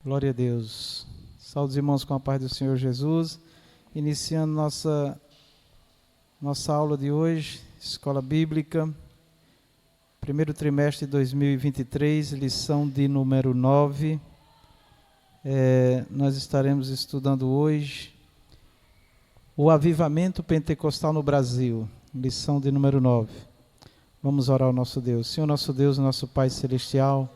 Glória a Deus. Saúde os irmãos com a paz do Senhor Jesus. Iniciando nossa aula de hoje, Escola Bíblica, primeiro trimestre de 2023, lição de número 9. Nós estaremos estudando hoje o avivamento pentecostal no Brasil, lição de número 9. Vamos orar ao nosso Deus. Senhor nosso Deus, nosso Pai Celestial,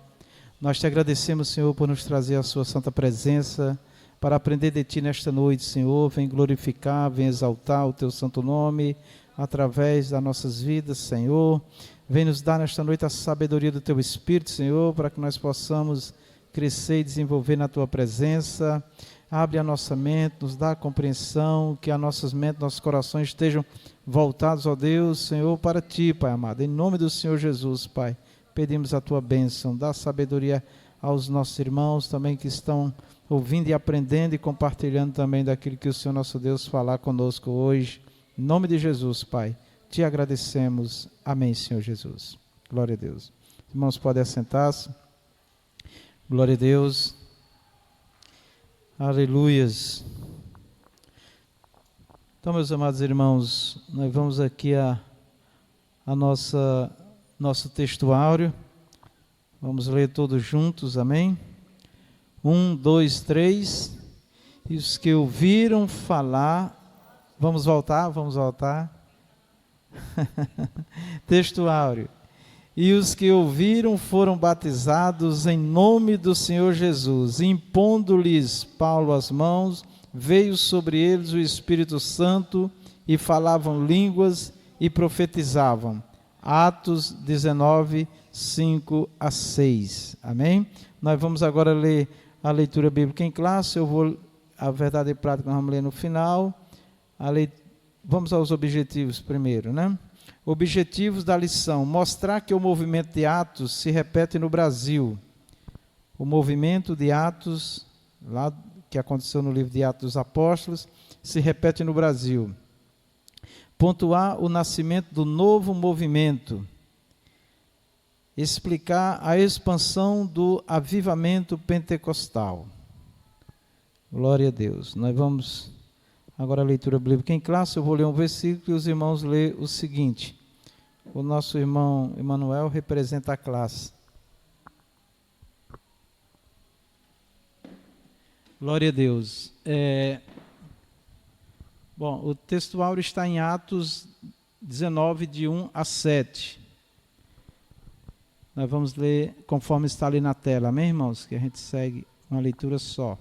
nós te agradecemos, Senhor, por nos trazer a sua santa presença, para aprender de ti nesta noite, Senhor. Vem glorificar, vem exaltar o teu santo nome, através das nossas vidas, Senhor. Vem nos dar nesta noite a sabedoria do teu Espírito, Senhor, para que nós possamos crescer e desenvolver na tua presença. Abre a nossa mente, nos dá a compreensão, que as nossas mentes, nossos corações estejam voltados, ó Deus, Senhor, para ti, Pai amado. Em nome do Senhor Jesus, Pai, pedimos a tua bênção, dá sabedoria aos nossos irmãos também que estão ouvindo e aprendendo e compartilhando também daquilo que o Senhor nosso Deus falar conosco hoje. Em nome de Jesus, Pai, te agradecemos. Amém, Senhor Jesus. Glória a Deus. Irmãos, podem assentar-se. Glória a Deus. Aleluias. Então, meus amados irmãos, nós vamos aqui a nosso textuário. Vamos ler todos juntos, amém? 1, 2, 3. E os que ouviram falar, vamos voltar. Textuário. E os que ouviram foram batizados em nome do Senhor Jesus. Impondo-lhes Paulo as mãos, veio sobre eles o Espírito Santo e falavam línguas e profetizavam. Atos 19, 5 a 6. Amém? Nós vamos agora ler a leitura bíblica em classe. A verdade e prática nós vamos ler no final. Vamos aos objetivos primeiro, né? Objetivos da lição: mostrar que o movimento de Atos se repete no Brasil. O movimento de Atos, lá que aconteceu no livro de Atos dos Apóstolos, se repete no Brasil. Pontuar o nascimento do novo movimento. Explicar a expansão do avivamento pentecostal. Glória a Deus. Nós vamos agora a leitura bíblica em classe. Eu vou ler um versículo e os irmãos lêem o seguinte. O nosso irmão Emanuel representa a classe. Glória a Deus. Bom, o textuário está em Atos 19, de 1 a 7. Nós vamos ler conforme está ali na tela, amém, irmãos? Que a gente segue uma leitura só.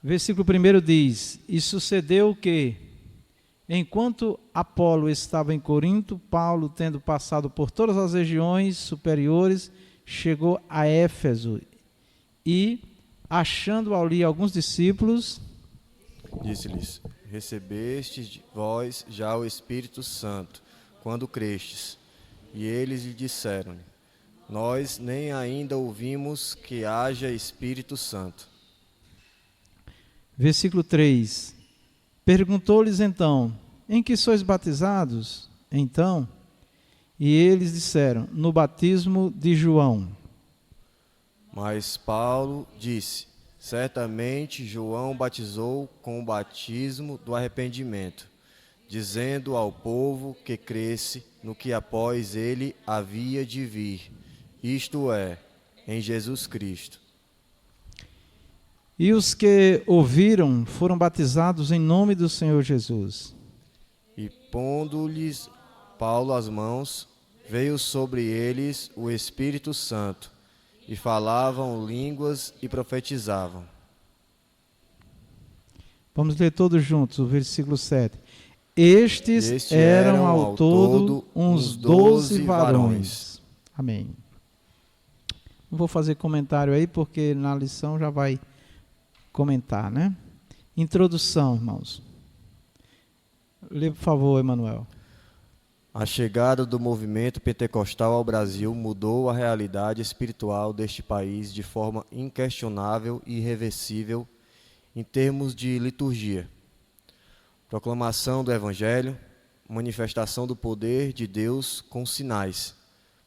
Versículo 1 diz: E sucedeu que, enquanto Apolo estava em Corinto, Paulo, tendo passado por todas as regiões superiores, chegou a Éfeso e, achando ali alguns discípulos, disse-lhes: Recebestes vós já o Espírito Santo, quando crestes. E eles lhe disseram: Nós nem ainda ouvimos que haja Espírito Santo. Versículo 3. Perguntou-lhes então: Em que sois batizados? Então, e eles disseram: No batismo de João. Mas Paulo disse: Certamente João batizou com o batismo do arrependimento, dizendo ao povo que cresce no que após ele havia de vir, isto é, em Jesus Cristo. E os que ouviram foram batizados em nome do Senhor Jesus. E pondo-lhes Paulo as mãos, veio sobre eles o Espírito Santo, e falavam línguas e profetizavam. Vamos ler todos juntos o versículo 7. Estes eram ao todo uns 12 varões. Amém. Não vou fazer comentário aí, porque na lição já vai comentar, né? Introdução, irmãos. Lê, por favor, Emanuel. A chegada do movimento pentecostal ao Brasil mudou a realidade espiritual deste país de forma inquestionável e irreversível em termos de liturgia. Proclamação do Evangelho, manifestação do poder de Deus com sinais,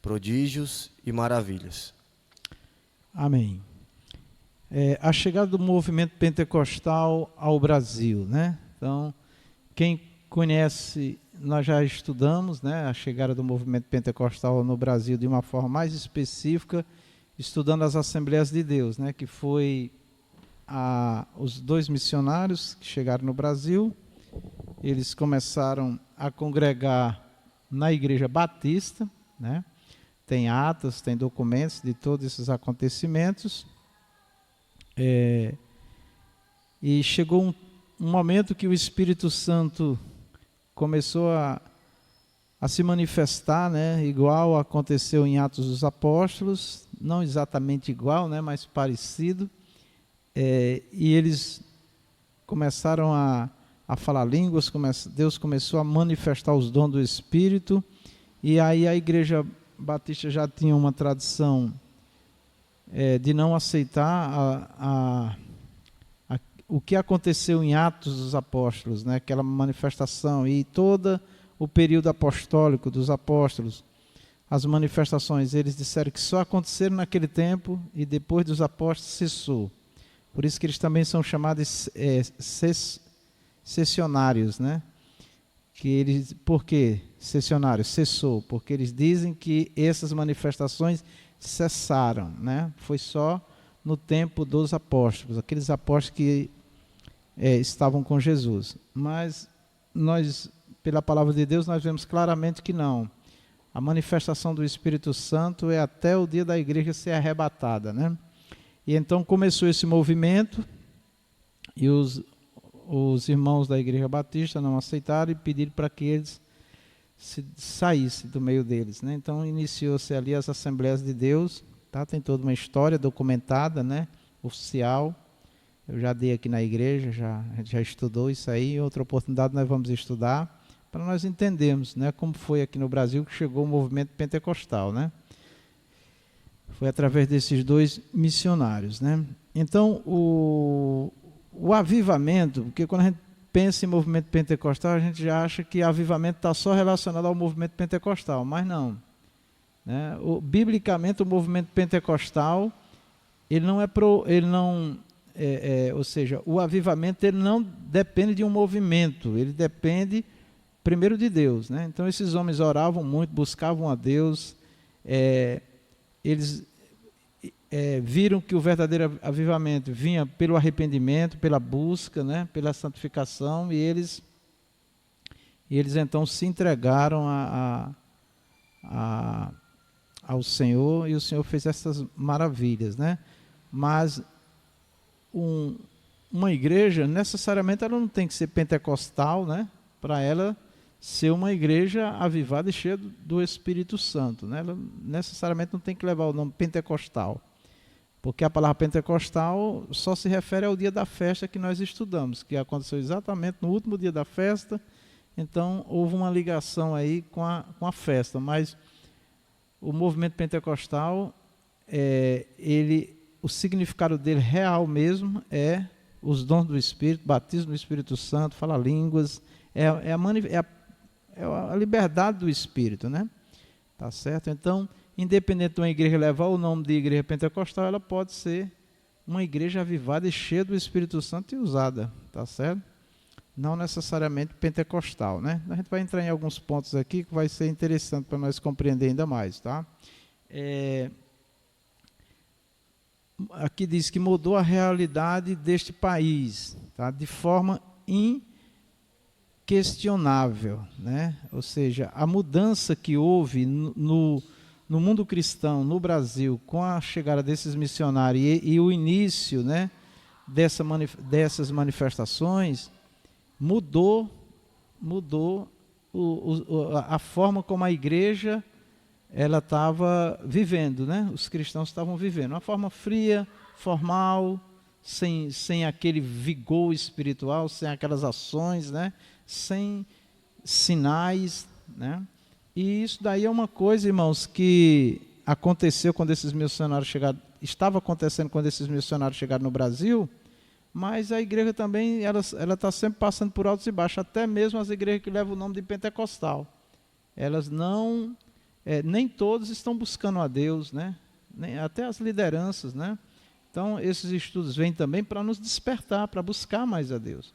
prodígios e maravilhas. Amém. a chegada do movimento pentecostal ao Brasil, né? Então, quem conhece, nós já estudamos, né, a chegada do movimento pentecostal no Brasil de uma forma mais específica, estudando as Assembleias de Deus, né, que foi os 2 missionários que chegaram no Brasil. Eles começaram a congregar na Igreja Batista, né? Tem atas, tem documentos de todos esses acontecimentos. E chegou um momento que o Espírito Santo começou a se manifestar, né? Igual aconteceu em Atos dos Apóstolos, não exatamente igual, né? Mas parecido. E eles começaram a falar línguas, Deus começou a manifestar os dons do Espírito, e aí a Igreja Batista já tinha uma tradição de não aceitar o que aconteceu em Atos dos Apóstolos, né? Aquela manifestação, e todo o período apostólico dos apóstolos, as manifestações, eles disseram que só aconteceram naquele tempo, e depois dos apóstolos cessou. Por isso que eles também são chamados cessionários, né? Por que cessionários? Cessou, porque eles dizem que essas manifestações cessaram, né? Foi só no tempo dos apóstolos, aqueles apóstolos que estavam com Jesus. Mas nós, pela palavra de Deus, nós vemos claramente que não. A manifestação do Espírito Santo é até o dia da igreja ser arrebatada, né? E então começou esse movimento, e os irmãos da Igreja Batista não aceitaram e pediram para que eles saíssem do meio deles, né? Então iniciou-se ali as Assembleias de Deus, tá? Tem toda uma história documentada, né? Oficial. Eu já dei aqui na igreja, a gente já estudou isso aí. Em outra oportunidade nós vamos estudar, para nós entendermos, né, como foi aqui no Brasil que chegou o movimento pentecostal, né? Foi através desses 2 missionários, né? Então, o avivamento, porque quando a gente pensa em movimento pentecostal, a gente já acha que avivamento está só relacionado ao movimento pentecostal, mas não, né? Biblicamente, o movimento pentecostal, ou seja, o avivamento ele não depende de um movimento, ele depende primeiro de Deus, né? Então, esses homens oravam muito, buscavam a Deus, eles viram que o verdadeiro avivamento vinha pelo arrependimento, pela busca, né, pela santificação, e eles então se entregaram ao Senhor, e o Senhor fez essas maravilhas, né? Mas uma igreja, necessariamente, ela não tem que ser pentecostal, né, para ela ser uma igreja avivada e cheia do Espírito Santo, né? Ela necessariamente não tem que levar o nome pentecostal, porque a palavra pentecostal só se refere ao dia da festa que nós estudamos, que aconteceu exatamente no último dia da festa. Então houve uma ligação aí com a festa, mas o movimento pentecostal, o significado dele real mesmo é os dons do Espírito, batismo do Espírito Santo, falar línguas, é a liberdade do Espírito, né? Tá certo? Então, independente de uma igreja levar o nome de igreja pentecostal, ela pode ser uma igreja avivada e cheia do Espírito Santo e usada, tá certo? Não necessariamente pentecostal, né? A gente vai entrar em alguns pontos aqui que vai ser interessante para nós compreender ainda mais, tá? Aqui diz que mudou a realidade deste país, tá? De forma inquestionável, né? Ou seja, a mudança que houve no mundo cristão, no Brasil, com a chegada desses missionários e o início, né, dessas manifestações, mudou a forma como a igreja ela estava vivendo, né? Os cristãos estavam vivendo, uma forma fria, formal, sem aquele vigor espiritual, sem aquelas ações, né? Sem sinais, né? E isso daí é uma coisa, irmãos, que aconteceu quando esses missionários chegaram, estava acontecendo quando esses missionários chegaram no Brasil, mas a igreja também, ela está sempre passando por altos e baixos, até mesmo as igrejas que levam o nome de pentecostal. Elas não, nem todos estão buscando a Deus, né? Até as lideranças, né? Então, esses estudos vêm também para nos despertar, para buscar mais a Deus.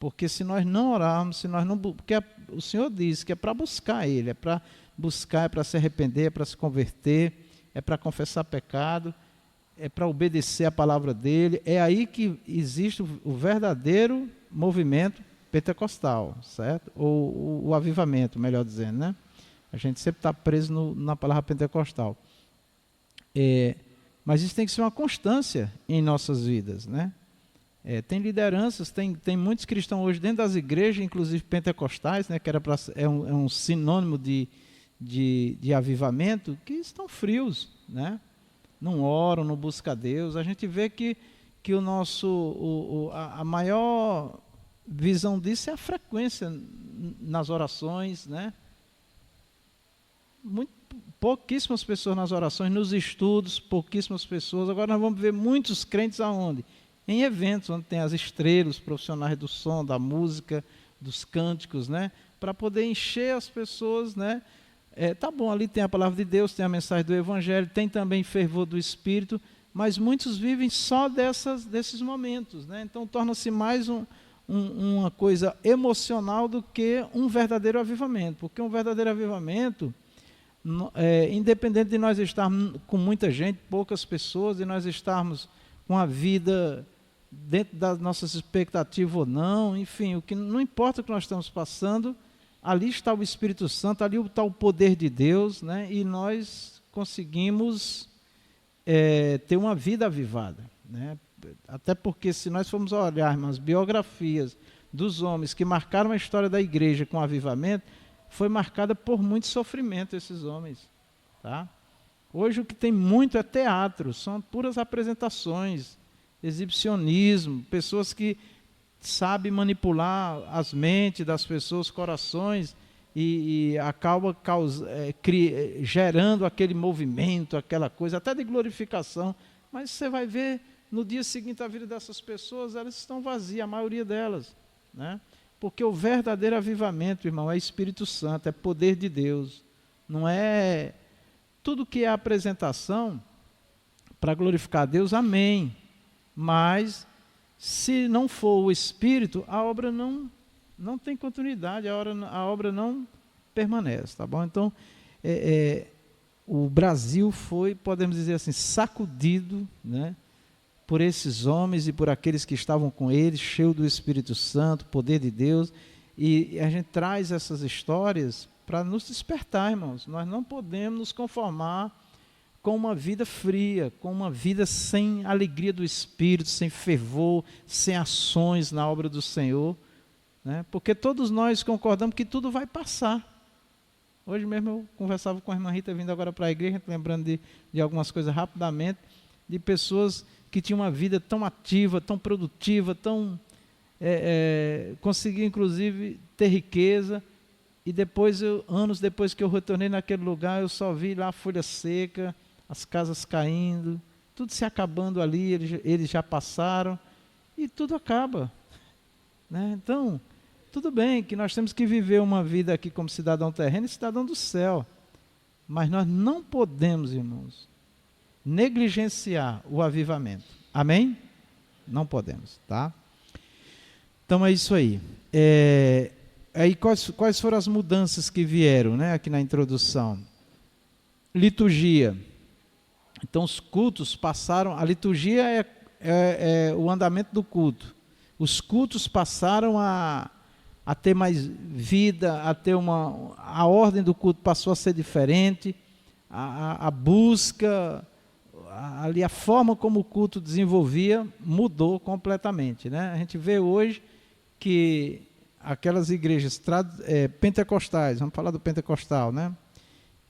Porque se nós não orarmos, se nós não, porque o Senhor diz que é para buscar Ele, é para buscar, é para se arrepender, é para se converter, é para confessar pecado, é para obedecer a palavra dEle. É aí que existe o verdadeiro movimento pentecostal, certo? Ou o avivamento, melhor dizendo, né? A gente sempre está preso na palavra pentecostal. Mas isso tem que ser uma constância em nossas vidas, né? Tem lideranças, tem muitos cristãos hoje dentro das igrejas, inclusive pentecostais, né, que é um sinônimo de avivamento, que estão frios, né? Não oram, não buscam a Deus. A gente vê que a maior visão disso é a frequência nas orações, né? Pouquíssimas pessoas nas orações, nos estudos, pouquíssimas pessoas. Agora nós vamos ver muitos crentes aonde? Em eventos onde tem as estrelas, os profissionais do som, da música, dos cânticos, né? Para poder encher as pessoas, né? Tá bom, ali tem a palavra de Deus, tem a mensagem do Evangelho, tem também fervor do Espírito, mas muitos vivem só desses momentos, né? Então torna-se mais uma coisa emocional do que um verdadeiro avivamento, porque um verdadeiro avivamento, independente de nós estarmos com muita gente, poucas pessoas, de nós estarmos com a vida dentro das nossas expectativas ou não, enfim, o que não importa o que nós estamos passando, ali está o Espírito Santo, ali está o poder de Deus, né? E nós conseguimos ter uma vida avivada, né? Até porque se nós formos olhar as biografias dos homens que marcaram a história da igreja com avivamento, foi marcada por muito sofrimento esses homens, tá? Hoje o que tem muito é teatro, são puras apresentações, exibicionismo, pessoas que sabem manipular as mentes das pessoas, os corações, e acaba gerando aquele movimento, aquela coisa, até de glorificação. Mas você vai ver, no dia seguinte, a vida dessas pessoas, elas estão vazias, a maioria delas, né? Porque o verdadeiro avivamento, irmão, é Espírito Santo, é poder de Deus, não é... Tudo que é apresentação para glorificar a Deus, amém. Mas, se não for o Espírito, a obra não tem continuidade, a obra não permanece, tá bom? Então, o Brasil foi, podemos dizer assim, sacudido, né, por esses homens e por aqueles que estavam com eles, cheio do Espírito Santo, poder de Deus, e a gente traz essas histórias para nos despertar, irmãos. Nós não podemos nos conformar com uma vida fria, com uma vida sem alegria do Espírito, sem fervor, sem ações na obra do Senhor, né? Porque todos nós concordamos que tudo vai passar. Hoje mesmo eu conversava com a irmã Rita, vindo agora para a igreja, lembrando de algumas coisas rapidamente, de pessoas que tinham uma vida tão ativa, tão produtiva, conseguiam inclusive ter riqueza, e depois, anos depois que eu retornei naquele lugar, eu só vi lá a folha seca, as casas caindo, tudo se acabando ali, eles já passaram, e tudo acaba, né? Então, tudo bem que nós temos que viver uma vida aqui como cidadão terreno e cidadão do céu, mas nós não podemos, irmãos, negligenciar o avivamento. Amém? Não podemos, tá? Então é isso aí. Aí quais foram as mudanças que vieram, né, aqui na introdução? Liturgia. Então os cultos passaram, a liturgia é o andamento do culto. Os cultos passaram a ter mais vida, a ordem do culto passou a ser diferente, a busca, ali a forma como o culto desenvolvia mudou completamente, né? A gente vê hoje que aquelas igrejas pentecostais, vamos falar do pentecostal, né?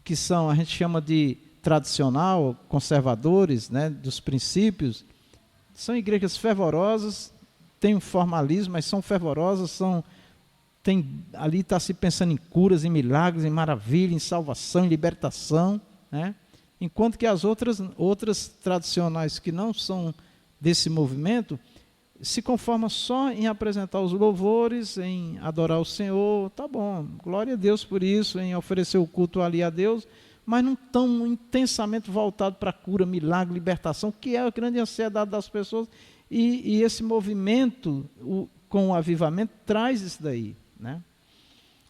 Que são, a gente chama de tradicional, conservadores, né? Dos princípios, são igrejas fervorosas, têm um formalismo, mas são fervorosas, ali está se pensando em curas, em milagres, em maravilha, em salvação, em libertação, né? Enquanto que as outras tradicionais que não são desse movimento, se conforma só em apresentar os louvores, em adorar o Senhor, tá bom, glória a Deus por isso, em oferecer o culto ali a Deus, mas não tão intensamente voltado para a cura, milagre, libertação, que é a grande ansiedade das pessoas. E esse movimento, com o avivamento, traz isso daí, né?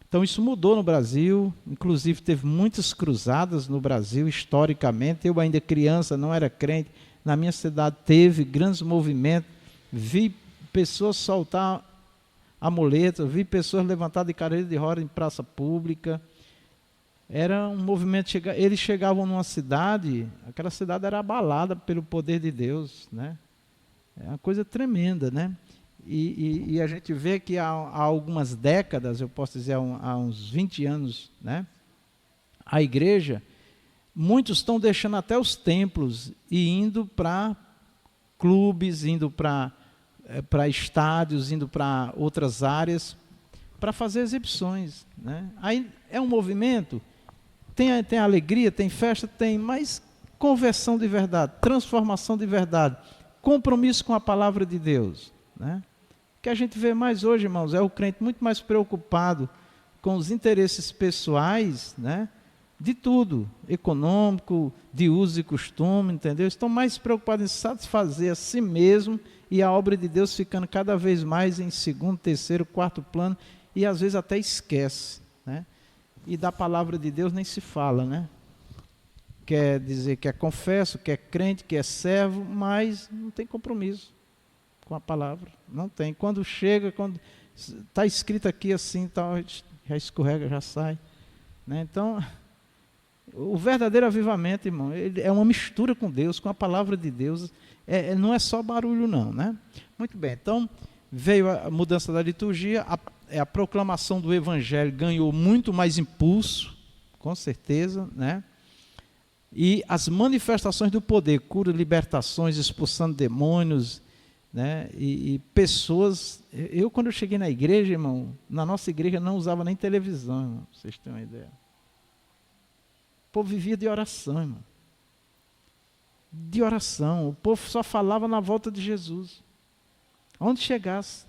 Então isso mudou no Brasil, inclusive teve muitas cruzadas no Brasil, historicamente. Eu ainda criança, não era crente, na minha cidade teve grandes movimentos, vi pessoas soltar amuletos, vi pessoas levantar de cadeira de roda em praça pública. Era um movimento, eles chegavam numa cidade, aquela cidade era abalada pelo poder de Deus, né? É uma coisa tremenda, né? E a gente vê que há algumas décadas, eu posso dizer há uns 20 anos, né? A igreja, muitos estão deixando até os templos e indo para clubes, indo para estádios, indo para outras áreas, para fazer exibições, né? Aí é um movimento, tem alegria, tem festa, tem, mas conversão de verdade, transformação de verdade, compromisso com a palavra de Deus, né? O que a gente vê mais hoje, irmãos, é o crente muito mais preocupado com os interesses pessoais, né? De tudo, econômico, de uso e costume, entendeu? Estão mais preocupados em satisfazer a si mesmo e a obra de Deus ficando cada vez mais em segundo, terceiro, quarto plano, e às vezes até esquece, né? E da palavra de Deus nem se fala, né? Quer dizer que é confesso, que é crente, que é servo, mas não tem compromisso com a palavra, não tem. Quando chega, quando está escrito aqui assim, tal, já escorrega, já sai, né? Então, o verdadeiro avivamento, irmão, ele é uma mistura com Deus, com a palavra de Deus, não é só barulho não, né? Muito bem, então veio a mudança da liturgia, a proclamação do evangelho ganhou muito mais impulso, com certeza, né? E as manifestações do poder, cura, libertações, expulsando demônios, né? E pessoas, quando eu cheguei na igreja, irmão, na nossa igreja não usava nem televisão, irmão, pra vocês terem uma ideia. O povo vivia de oração, irmão. De oração. O povo só falava na volta de Jesus. Onde chegasse.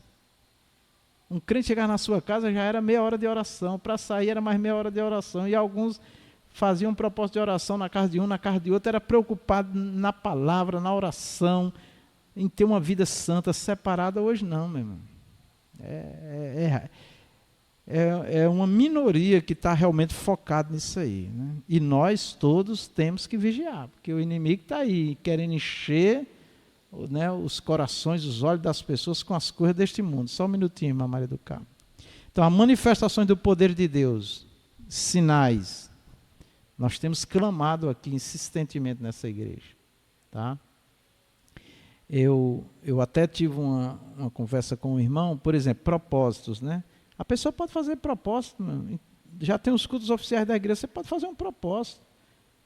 Um crente chegar na sua casa já era meia hora de oração. Para sair era mais meia hora de oração. E alguns faziam um propósito de oração na casa de um, na casa de outro. Era preocupado na palavra, na oração, em ter uma vida santa, separada. Hoje não, meu irmão. É uma minoria que está realmente focado nisso aí, né? E nós todos temos que vigiar, porque o inimigo está aí, querendo encher, né, os corações, os olhos das pessoas com as coisas deste mundo. Só um minutinho, irmã Maria do Carmo. Então, as manifestações do poder de Deus, sinais, nós temos clamado aqui insistentemente nessa igreja, tá? Eu até tive uma conversa com um irmão, por exemplo, propósitos, né? A pessoa pode fazer propósito, já tem os cultos oficiais da igreja, você pode fazer um propósito.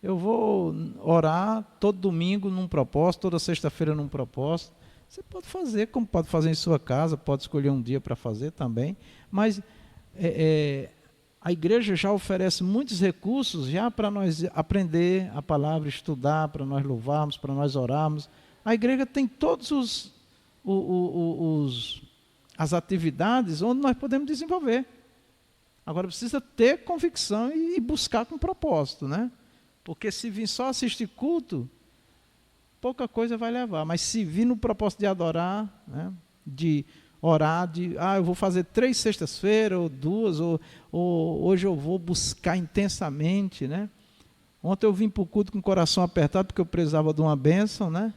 Eu vou orar todo domingo num propósito, toda sexta-feira num propósito. Você pode fazer, como pode fazer em sua casa, pode escolher um dia para fazer também, mas a igreja já oferece muitos recursos já para nós aprender a palavra, estudar, para nós louvarmos, para nós orarmos. A igreja tem todos as atividades onde nós podemos desenvolver. Agora precisa ter convicção e buscar com propósito, né? Porque se vir só assistir culto, pouca coisa vai levar. Mas se vir no propósito de adorar, né? De orar, eu vou fazer 3 sextas-feiras, ou 2, ou hoje eu vou buscar intensamente, né? Ontem eu vim para o culto com o coração apertado, porque eu precisava de uma bênção, né?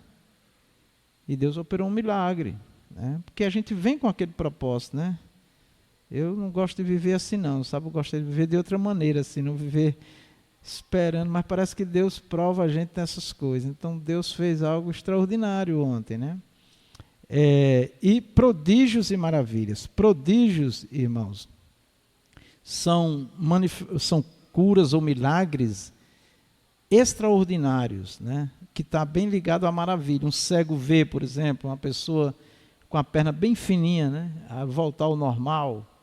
E Deus operou um milagre, né? Porque a gente vem com aquele propósito, né? Eu não gosto de viver assim não, sabe? Eu gosto de viver de outra maneira, assim, não viver esperando, mas parece que Deus prova a gente nessas coisas. Então Deus fez algo extraordinário ontem, né? E prodígios e maravilhas. Prodígios, irmãos, são curas ou milagres extraordinários, né? Que está bem ligado à maravilha. Um cego vê, por exemplo, uma pessoa com a perna bem fininha, né? A voltar ao normal.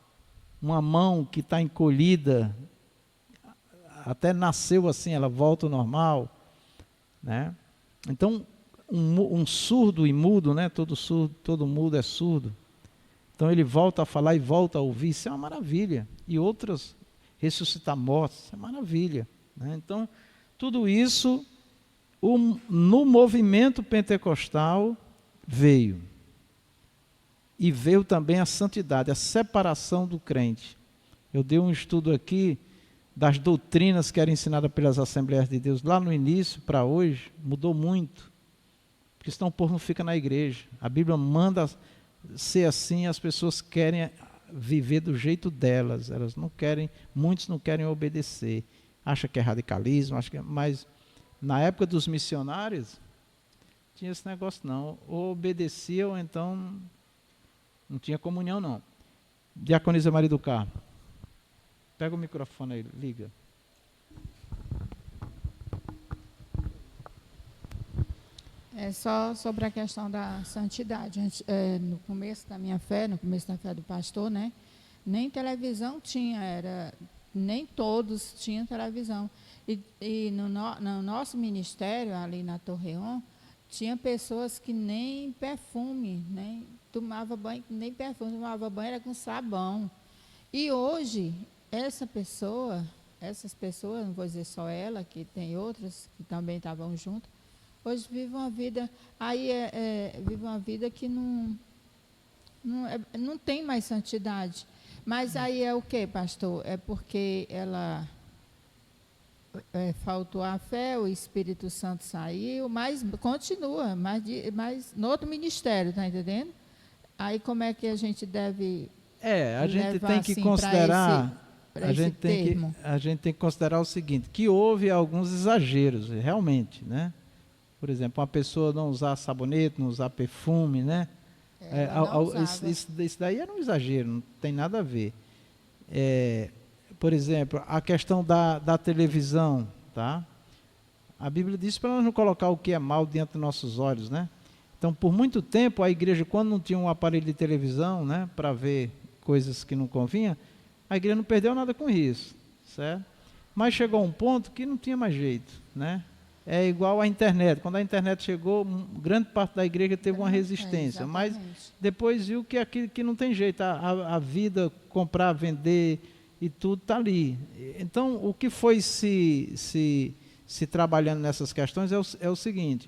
Uma mão que está encolhida, até nasceu assim, ela volta ao normal, né? Então, um surdo e mudo, né? Todo mudo é surdo. Então ele volta a falar e volta a ouvir, isso é uma maravilha. E outras, ressuscitar mortos, isso é maravilha, né? Então, Tudo isso no movimento pentecostal veio. E veio também a santidade, a separação do crente. Eu dei um estudo aqui das doutrinas que eram ensinadas pelas Assembleias de Deus lá no início para hoje, mudou muito. Porque senão o povo não fica na igreja. A Bíblia manda ser assim, as pessoas querem viver do jeito delas, elas não querem, muitos não querem obedecer. Acha que é radicalismo, mas na época dos missionários, tinha esse negócio não. Ou obedecia ou então não tinha comunhão não. Diaconisa Maria do Carmo. Pega o microfone aí, liga. É só sobre a questão da santidade. No começo da minha fé, no começo da fé do pastor, né? Nem televisão tinha, nem todos tinham televisão. E no nosso ministério, ali na Torreon, tinha pessoas que nem perfume, nem tomava banho, nem perfume, tomava banho era com sabão. E hoje, essas pessoas, não vou dizer só ela, que tem outras que também estavam juntas, hoje vive uma vida, vive uma vida que não tem mais santidade. Mas aí é o quê, pastor? É porque ela faltou a fé, o Espírito Santo saiu, mas continua, mas no outro ministério, está entendendo? Aí como é que a gente deve a gente tem que assim, considerar, a gente tem que considerar o seguinte, que houve alguns exageros, realmente, né? Por exemplo, uma pessoa não usar sabonete, não usar perfume, né? Isso daí era um exagero, não tem nada a ver. Por exemplo, a questão da televisão, tá? A Bíblia diz para nós não colocar o que é mal diante dos nossos olhos, né? Então, por muito tempo, a igreja, quando não tinha um aparelho de televisão, né, para ver coisas que não convinha, a igreja não perdeu nada com isso, certo? Mas chegou um ponto que não tinha mais jeito, né? É igual à internet. Quando a internet chegou, grande parte da igreja teve uma resistência, mas depois viu que aquilo que não tem jeito, a vida, comprar, vender e tudo está ali. Então, o que foi se trabalhando nessas questões é o seguinte: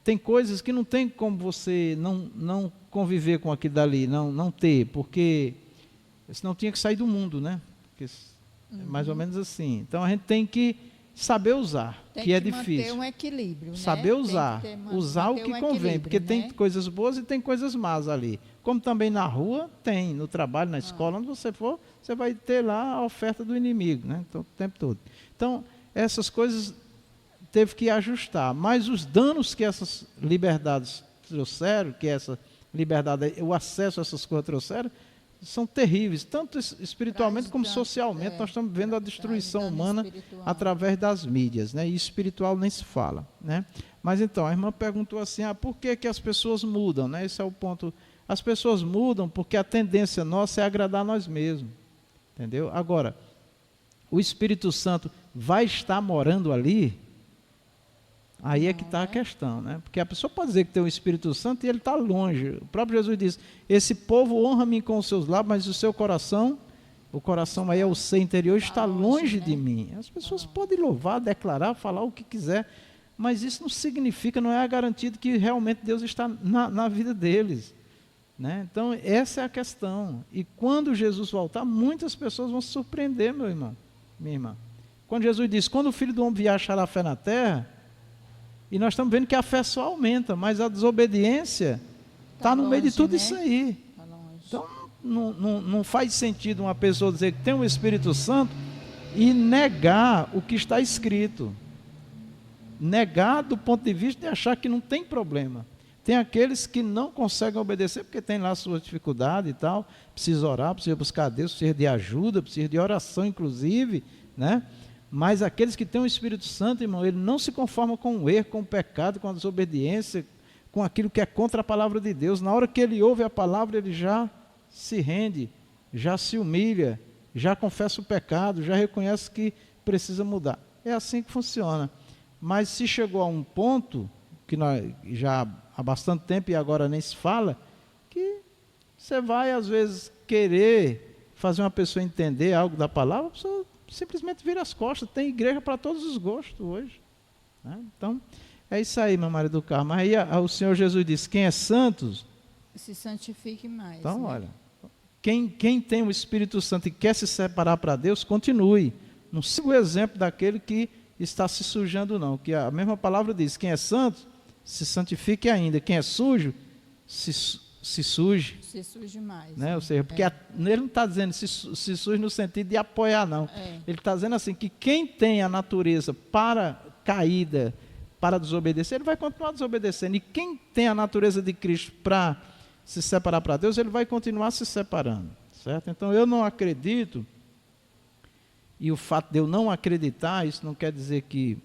tem coisas que não tem como você não conviver com aquilo dali, não ter, porque senão tinha que sair do mundo, né? Porque é mais ou menos assim. Então, a gente tem que saber usar, que é difícil. Tem que manter um equilíbrio, saber usar, usar o que convém, porque tem coisas boas e tem coisas más ali. Como também na rua tem, no trabalho, na escola, onde você for, você vai ter lá a oferta do inimigo, né? Então, o tempo todo. Então, essas coisas teve que ajustar, mas os danos que essas liberdades trouxeram, que essa liberdade, o acesso a essas coisas trouxeram, são terríveis, tanto espiritualmente como socialmente. Nós estamos vendo a destruição humana através das mídias, né? E espiritual nem se fala, né? Mas então, a irmã perguntou assim, por que as pessoas mudam, né? Esse é o ponto. As pessoas mudam porque a tendência nossa é agradar a nós mesmos, entendeu? Agora, o Espírito Santo vai estar morando ali? Aí é que está a questão, né? Porque a pessoa pode dizer que tem o Espírito Santo e ele está longe. O próprio Jesus diz, esse povo honra-me com os seus lábios, mas o seu coração, o coração aí é o ser interior, está longe de mim. As pessoas podem louvar, declarar, falar o que quiser, mas isso não significa, não é a garantia de que realmente Deus está na vida deles, né? Então, essa é a questão. E quando Jesus voltar, muitas pessoas vão se surpreender, meu irmão, minha irmã. Quando Jesus diz, quando o Filho do Homem vier, achará fé na terra. E nós estamos vendo que a fé só aumenta, mas a desobediência está no meio de tudo, né? Isso aí. Então, não faz sentido uma pessoa dizer que tem o Espírito Santo e negar o que está escrito. Negar do ponto de vista de achar que não tem problema. Tem aqueles que não conseguem obedecer porque tem lá sua dificuldade e tal, precisa orar, precisa buscar a Deus, precisa de ajuda, precisa de oração inclusive, né? Mas aqueles que têm o Espírito Santo, irmão, ele não se conforma com o erro, com o pecado, com a desobediência, com aquilo que é contra a palavra de Deus. Na hora que ele ouve a palavra, ele já se rende, já se humilha, já confessa o pecado, já reconhece que precisa mudar. É assim que funciona. Mas se chegou a um ponto, que nós já há bastante tempo e agora nem se fala, que você vai às vezes querer fazer uma pessoa entender algo da palavra, a pessoa simplesmente vira as costas. Tem igreja para todos os gostos hoje, né? Então, é isso aí, meu marido do Carmo. Aí o Senhor Jesus disse, quem é santo, se santifique mais. então, né? olha, quem tem o Espírito Santo e quer se separar para Deus, continue. Não siga o exemplo daquele que está se sujando, não. Que a mesma palavra diz, quem é santo, se santifique ainda. Quem é sujo, se suje. Se suje mais. Né? Ou seja, porque ele não está dizendo se suje no sentido de apoiar, não. Ele está dizendo assim, que quem tem a natureza para caída, para desobedecer, ele vai continuar desobedecendo. E quem tem a natureza de Cristo para se separar para Deus, ele vai continuar se separando. Certo? Então, eu não acredito, e o fato de eu não acreditar, isso não quer dizer que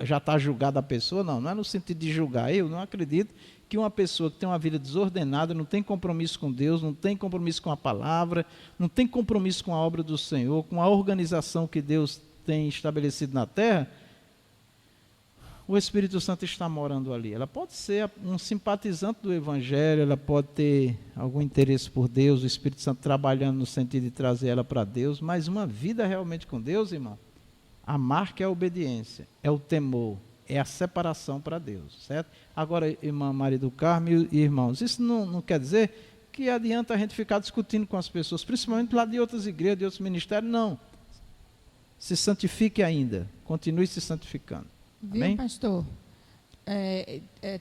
já está julgada a pessoa, não é no sentido de julgar. Eu não acredito que uma pessoa que tem uma vida desordenada, não tem compromisso com Deus, não tem compromisso com a palavra, não tem compromisso com a obra do Senhor, com a organização que Deus tem estabelecido na terra, o Espírito Santo está morando ali. Ela pode ser um simpatizante do Evangelho, ela pode ter algum interesse por Deus, o Espírito Santo trabalhando no sentido de trazer ela para Deus, mas uma vida realmente com Deus, irmão, a marca é a obediência, é o temor, é a separação para Deus, certo? Agora, irmã Maria do Carmo e irmãos, isso não quer dizer que adianta a gente ficar discutindo com as pessoas, principalmente lá de outras igrejas, de outros ministérios, não. Se santifique ainda, continue se santificando. Viu, Amém? pastor?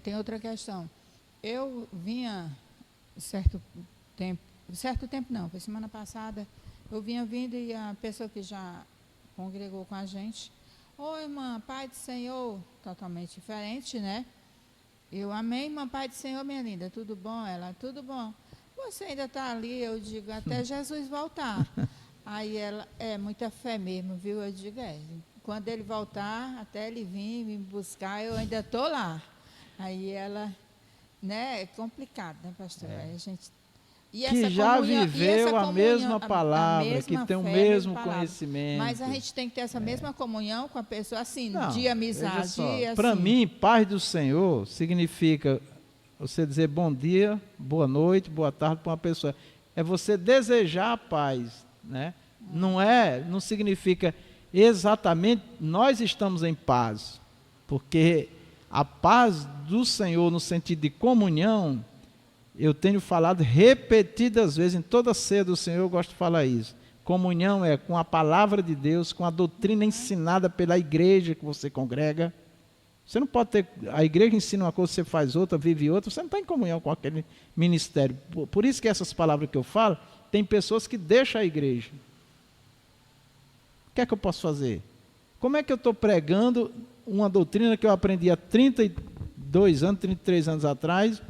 Tem outra questão. Eu vinha certo tempo não, foi semana passada, eu vinha vindo e a pessoa que já congregou com a gente, oi, irmã, Pai do Senhor, totalmente diferente, né? Eu amei, irmã, Pai do Senhor, minha linda, tudo bom? Ela, tudo bom. Você ainda está ali, eu digo, até Jesus voltar. Aí ela, muita fé mesmo, viu? Eu digo, quando ele voltar, até ele vir me buscar, eu ainda estou lá. Aí ela, né, é complicado, né, pastor? Aí a gente... que já viveu a mesma palavra, que tem o mesmo conhecimento. Mas a gente tem que ter essa mesma comunhão com a pessoa, assim, de amizade. Assim. Para mim, paz do Senhor significa você dizer bom dia, boa noite, boa tarde para uma pessoa. É você desejar a paz, né? Não significa exatamente nós estamos em paz, porque a paz do Senhor no sentido de comunhão, eu tenho falado repetidas vezes, em toda ceia do Senhor eu gosto de falar isso. Comunhão é com a palavra de Deus, com a doutrina ensinada pela igreja que você congrega. Você não pode ter, a igreja ensina uma coisa, você faz outra, vive outra, você não está em comunhão com aquele ministério. Por isso que essas palavras que eu falo, tem pessoas que deixam a igreja. O que é que eu posso fazer? Como é que eu estou pregando uma doutrina que eu aprendi há 32 anos, 33 anos atrás,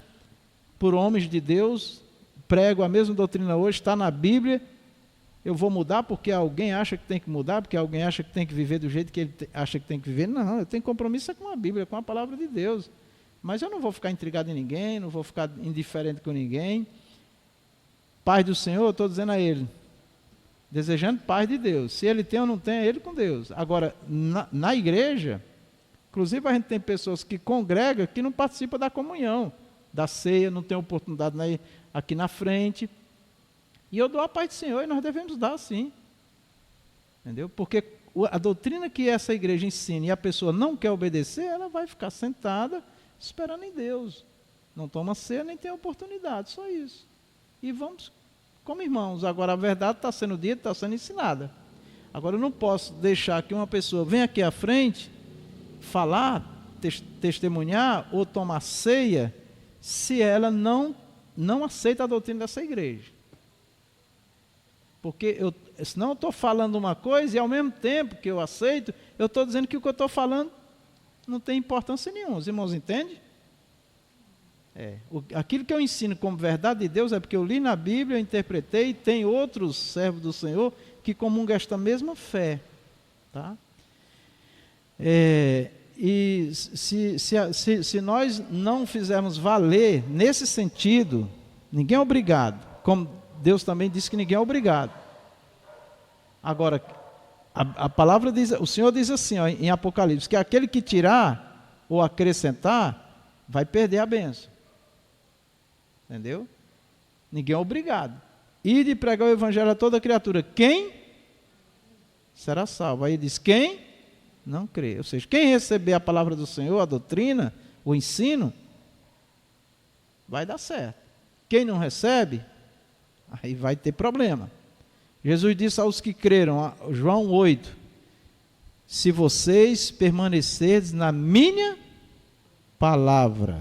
por homens de Deus, prego a mesma doutrina hoje, está na Bíblia, eu vou mudar porque alguém acha que tem que mudar, porque alguém acha que tem que viver do jeito que ele acha que tem que viver? Não, eu tenho compromisso com a Bíblia, com a palavra de Deus. Mas eu não vou ficar intrigado em ninguém, não vou ficar indiferente com ninguém. Paz do Senhor, eu estou dizendo a ele, desejando paz de Deus. Se ele tem ou não tem, é ele com Deus. Agora, na igreja, inclusive a gente tem pessoas que congregam que não participam da comunhão, da ceia, não tem oportunidade aqui na frente. E eu dou a paz do Senhor e nós devemos dar sim. Entendeu? Porque a doutrina que essa igreja ensina e a pessoa não quer obedecer, ela vai ficar sentada esperando em Deus. Não toma ceia nem tem oportunidade, só isso. E vamos como irmãos. Agora a verdade está sendo dita, está sendo ensinada. Agora eu não posso deixar que uma pessoa venha aqui à frente, falar, testemunhar ou tomar ceia, se ela não aceita a doutrina dessa igreja. Porque senão eu estou falando uma coisa e ao mesmo tempo que eu aceito, eu estou dizendo que o que eu estou falando não tem importância nenhuma. Os irmãos entendem? Aquilo que eu ensino como verdade de Deus é porque eu li na Bíblia, eu interpretei, e tem outros servos do Senhor que comungam esta mesma fé. Tá? E se nós não fizermos valer nesse sentido, ninguém é obrigado, como Deus também disse que ninguém é obrigado. Agora, a palavra diz, o Senhor diz assim, ó, em Apocalipse, que aquele que tirar ou acrescentar, vai perder a bênção. Entendeu? Ninguém é obrigado. ide pregar o evangelho a toda criatura. Quem será salvo? Aí diz, quem não crê. Ou seja, quem receber a palavra do Senhor, a doutrina, o ensino, vai dar certo. Quem não recebe, aí vai ter problema. Jesus disse aos que creram, João 8, se vocês permanecerdes na minha palavra,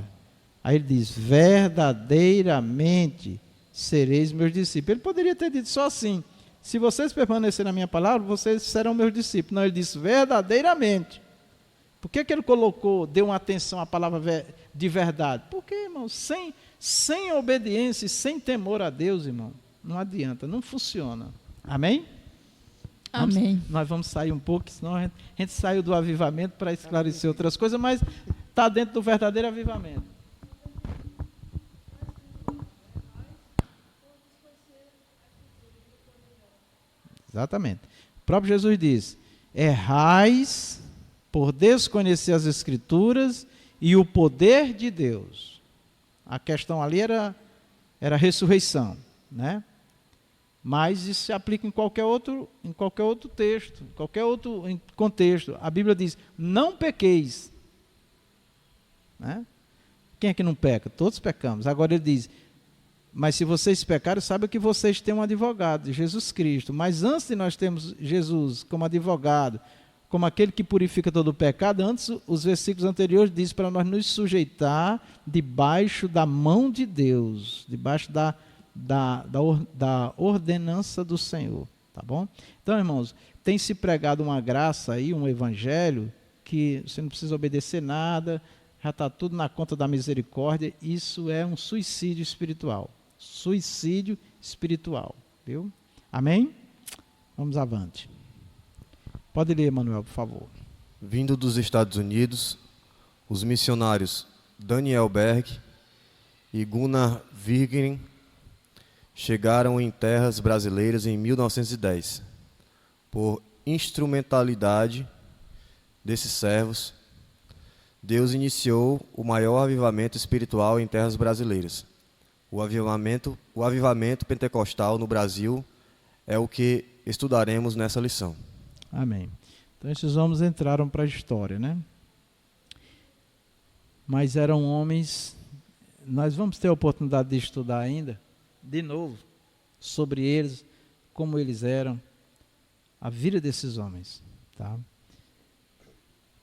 aí ele diz, verdadeiramente sereis meus discípulos. Ele poderia ter dito só assim, se vocês permanecerem na minha palavra, vocês serão meus discípulos. Não, ele disse verdadeiramente. Por que ele deu uma atenção à palavra de verdade? Porque, irmão, sem obediência e sem temor a Deus, irmão, não adianta, não funciona. Amém? Amém. Nós vamos sair um pouco, senão a gente saiu do avivamento para esclarecer outras coisas, mas está dentro do verdadeiro avivamento. Exatamente. O próprio Jesus diz, errais por desconhecer as Escrituras e o poder de Deus. A questão ali era ressurreição, né? Mas isso se aplica em qualquer outro texto, qualquer outro contexto. A Bíblia diz, não pequeis. Né? Quem é que não peca? Todos pecamos. Agora ele diz, mas se vocês pecarem, saibam que vocês têm um advogado, Jesus Cristo. Mas antes de nós termos Jesus como advogado, como aquele que purifica todo o pecado, antes os versículos anteriores dizem para nós nos sujeitar debaixo da mão de Deus, debaixo da ordenança do Senhor, tá bom? Então, irmãos, tem se pregado uma graça aí, um evangelho, que você não precisa obedecer nada, já está tudo na conta da misericórdia. Isso é um suicídio espiritual. Suicídio espiritual, viu? Amém? Vamos avante. Pode ler, Manuel, por favor. Vindo dos Estados Unidos, os missionários Daniel Berg e Gunnar Wigren chegaram em terras brasileiras em 1910. Por instrumentalidade desses servos, Deus iniciou o maior avivamento espiritual em terras brasileiras. O avivamento pentecostal no Brasil é o que estudaremos nessa lição. Amém. Então esses homens entraram para a história, né? Mas eram homens, nós vamos ter a oportunidade de estudar ainda, de novo, sobre eles, como eles eram, a vida desses homens, tá?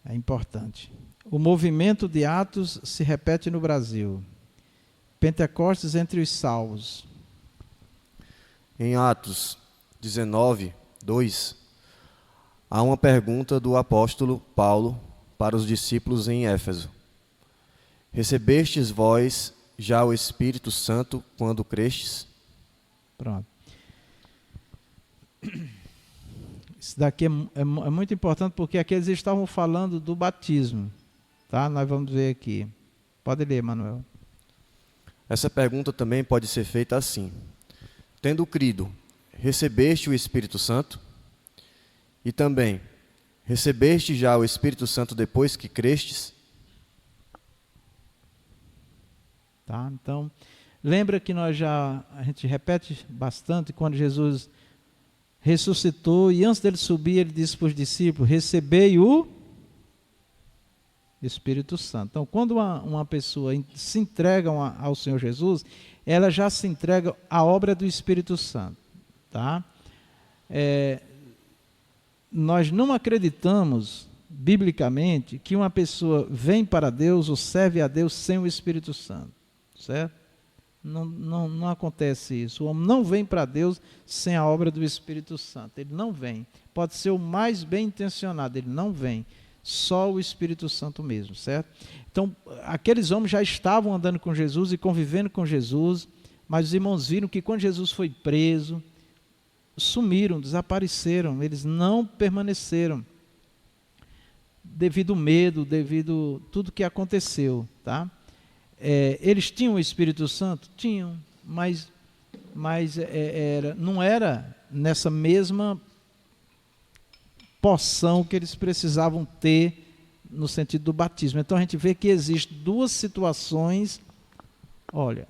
É importante. O movimento de Atos se repete no Brasil. Pentecostes entre os salvos. Em Atos 19, 2, há uma pergunta do apóstolo Paulo para os discípulos em Éfeso. Recebestes vós já o Espírito Santo quando crestes? Pronto. Isso daqui é muito importante, porque aqui eles estavam falando do batismo. Tá? Nós vamos ver aqui. Pode ler, Manuel. Essa pergunta também pode ser feita assim. Tendo crido, recebeste o Espírito Santo? E também, recebeste já o Espírito Santo depois que crestes? Tá? Então, lembra que a gente repete bastante quando Jesus ressuscitou e antes dele subir, ele disse para os discípulos, recebei o Espírito Santo. Então, quando uma pessoa se entrega ao Senhor Jesus, ela já se entrega à obra do Espírito Santo. Tá? Nós não acreditamos, biblicamente, que uma pessoa vem para Deus ou serve a Deus sem o Espírito Santo. Certo? Não acontece isso. O homem não vem para Deus sem a obra do Espírito Santo. Ele não vem. Pode ser o mais bem intencionado, ele não vem. Só o Espírito Santo mesmo, certo? Então, aqueles homens já estavam andando com Jesus e convivendo com Jesus, mas os irmãos viram que quando Jesus foi preso, sumiram, desapareceram, eles não permaneceram, devido ao medo, devido a tudo que aconteceu, tá? Eles tinham o Espírito Santo? Tinham, mas não era nessa mesma porção que eles precisavam ter no sentido do batismo. Então a gente vê que existem duas situações,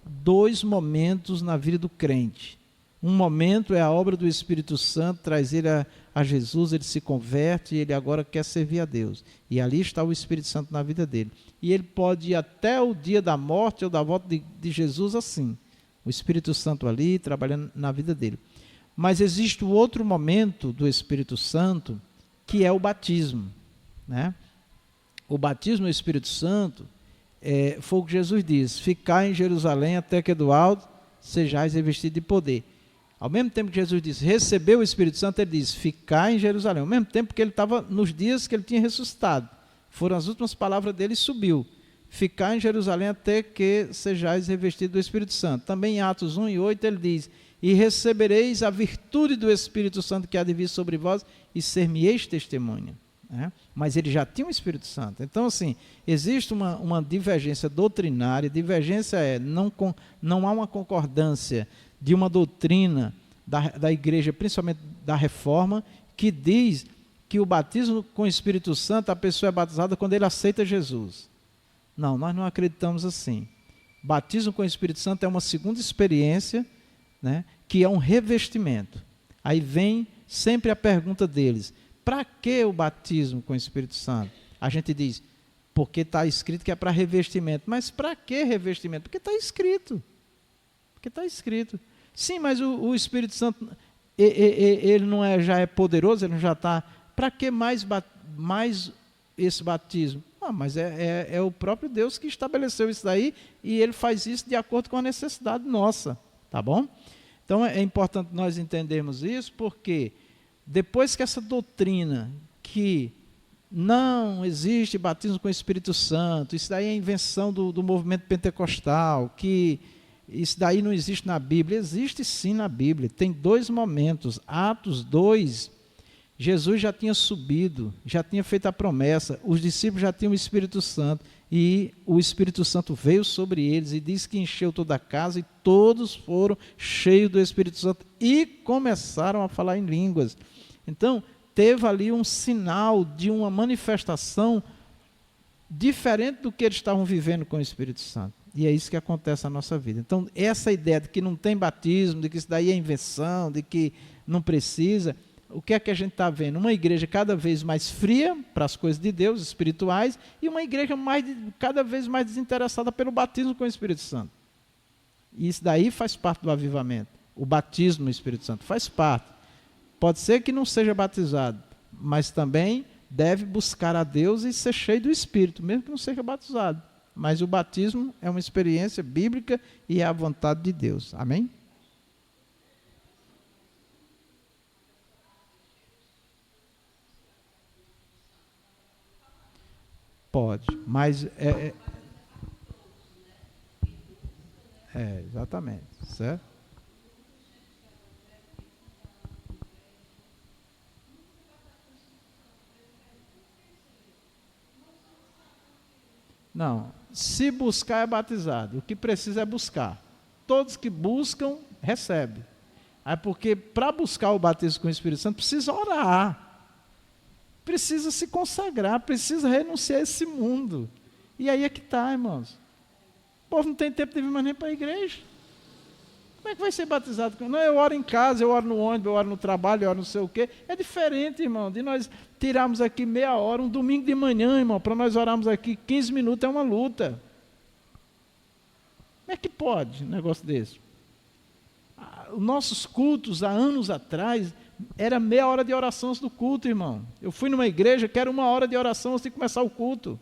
dois momentos na vida do crente. Um momento é a obra do Espírito Santo, traz ele a Jesus, ele se converte e ele agora quer servir a Deus. E ali está o Espírito Santo na vida dele. E ele pode ir até o dia da morte ou da volta de Jesus assim. O Espírito Santo ali, trabalhando na vida dele. Mas existe o outro momento do Espírito Santo, que é o batismo, né? O batismo do Espírito Santo foi o que Jesus disse: ficai em Jerusalém até que do alto sejais revestidos de poder. Ao mesmo tempo que Jesus disse, recebeu o Espírito Santo, ele disse, ficai em Jerusalém. Ao mesmo tempo que ele estava nos dias que ele tinha ressuscitado. Foram as últimas palavras dele e subiu. Ficai em Jerusalém até que sejais revestidos do Espírito Santo. Também em Atos 1 e 8 ele diz, e recebereis a virtude do Espírito Santo que há de vir sobre vós e ser-me-eis testemunha. Mas ele já tinha o Espírito Santo. Então, assim, existe uma divergência doutrinária. Divergência não há uma concordância de uma doutrina da igreja, principalmente da Reforma, que diz que o batismo com o Espírito Santo, a pessoa é batizada quando ele aceita Jesus. Não, nós não acreditamos assim. Batismo com o Espírito Santo é uma segunda experiência, né, que é um revestimento. Aí vem sempre a pergunta deles, para que o batismo com o Espírito Santo? A gente diz, porque está escrito que é para revestimento. Mas para que revestimento? Porque está escrito. Porque está escrito. Sim, mas o Espírito Santo, ele não já é poderoso, ele não já está... Para que mais esse batismo? Mas é o próprio Deus que estabeleceu isso daí e ele faz isso de acordo com a necessidade nossa. Tá bom? Então é importante nós entendermos isso, porque depois que essa doutrina que não existe batismo com o Espírito Santo, isso daí é invenção do movimento pentecostal, que isso daí não existe na Bíblia. Existe sim na Bíblia. Tem 2 momentos. Atos 2, Jesus já tinha subido, já tinha feito a promessa, os discípulos já tinham o Espírito Santo, e o Espírito Santo veio sobre eles e diz que encheu toda a casa e todos foram cheios do Espírito Santo e começaram a falar em línguas. Então, teve ali um sinal de uma manifestação diferente do que eles estavam vivendo com o Espírito Santo. E é isso que acontece na nossa vida. Então, essa ideia de que não tem batismo, de que isso daí é invenção, de que não precisa, o que é que a gente está vendo? Uma igreja cada vez mais fria para as coisas de Deus, espirituais, e uma igreja cada vez mais desinteressada pelo batismo com o Espírito Santo. E isso daí faz parte do avivamento. O batismo no Espírito Santo faz parte. Pode ser que não seja batizado, mas também deve buscar a Deus e ser cheio do Espírito, mesmo que não seja batizado. Mas o batismo é uma experiência bíblica e é a vontade de Deus. Amém? Pode, mas exatamente, certo? Não, se buscar é batizado, o que precisa é buscar. Todos que buscam, recebem. Aí porque para buscar o batismo com o Espírito Santo, precisa orar. Precisa se consagrar, precisa renunciar a esse mundo. E aí é que está, irmãos. O povo não tem tempo de vir mais nem para a igreja. Como é que vai ser batizado? Não, eu oro em casa, eu oro no ônibus, eu oro no trabalho, eu oro não sei o quê. É diferente, irmão, de nós tirarmos aqui meia hora, um domingo de manhã, irmão, para nós orarmos aqui 15 minutos, é uma luta. Como é que pode um negócio desse? Os nossos cultos, há anos atrás, era meia hora de oração antes do culto, irmão. Eu fui numa igreja que era 1 hora de oração antes de começar o culto.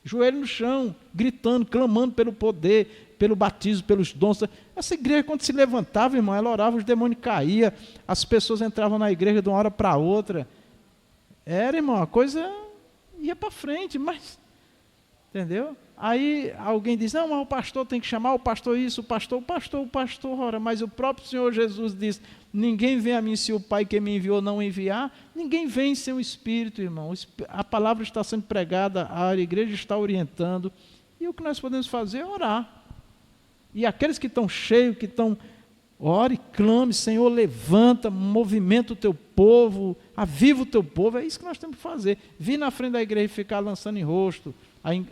Joelho no chão, gritando, clamando pelo poder, pelo batismo, pelos dons. Essa igreja, quando se levantava, irmão, ela orava, os demônios caíam, as pessoas entravam na igreja de uma hora para outra. Era, irmão, a coisa ia para frente, mas... Entendeu? Aí alguém diz, não, mas o pastor tem que chamar, o pastor isso, o pastor, ora, mas o próprio Senhor Jesus diz, ninguém vem a mim se o Pai que me enviou não enviar, ninguém vem sem o Espírito, irmão. A palavra está sendo pregada, a igreja está orientando, e o que nós podemos fazer é orar. E aqueles que estão cheios, que estão, ore, clame, Senhor, levanta, movimenta o teu povo, aviva o teu povo, é isso que nós temos que fazer. Vir na frente da igreja e ficar lançando em rosto.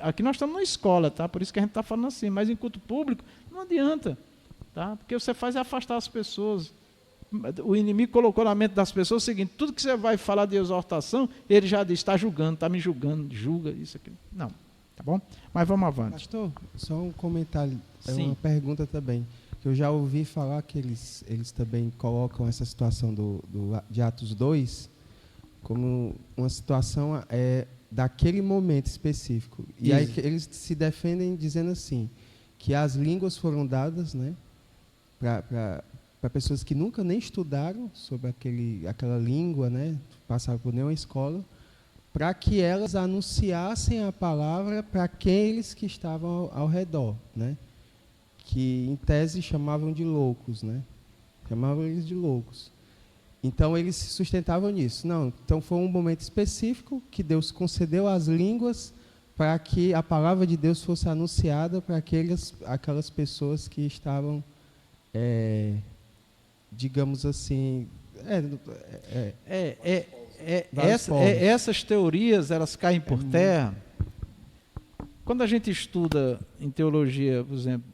Aqui nós estamos na escola, tá? Por isso que a gente está falando assim, mas em culto público não adianta, tá? Porque você faz é afastar as pessoas. o inimigo colocou na mente das pessoas o seguinte: tudo que você vai falar de exortação, ele já diz, está julgando, está me julgando, julga isso aqui. Não, tá bom? Mas vamos avante. Pastor, só um comentário, Sim. uma pergunta também. Que eu já ouvi falar que eles também colocam essa situação de Atos 2 como uma situação daquele momento específico. E Isso. aí que eles se defendem dizendo assim, que as línguas foram dadas, né, para pessoas que nunca nem estudaram sobre aquela língua, né, passaram por nenhuma escola, para que elas anunciassem a palavra para aqueles que estavam ao redor, né, que em tese chamavam de loucos, né, chamavam eles de loucos. Então eles se sustentavam nisso. Não, então foi um momento específico que Deus concedeu as línguas para que a palavra de Deus fosse anunciada para aquelas pessoas que estavam, digamos assim, essas teorias, elas caem por terra. Quando a gente estuda em teologia, por exemplo,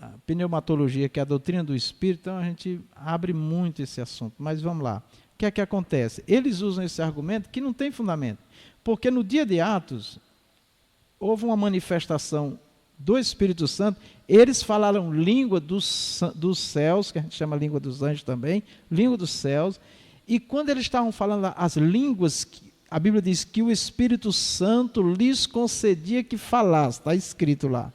a pneumatologia, que é a doutrina do Espírito, então a gente abre muito esse assunto. Mas vamos lá. O que é que acontece? Eles usam esse argumento que não tem fundamento. Porque no dia de Atos, houve uma manifestação do Espírito Santo, eles falaram língua dos céus, que a gente chama língua dos anjos também, língua dos céus, e quando eles estavam falando as línguas, a Bíblia diz que o Espírito Santo lhes concedia que falasse, está escrito lá.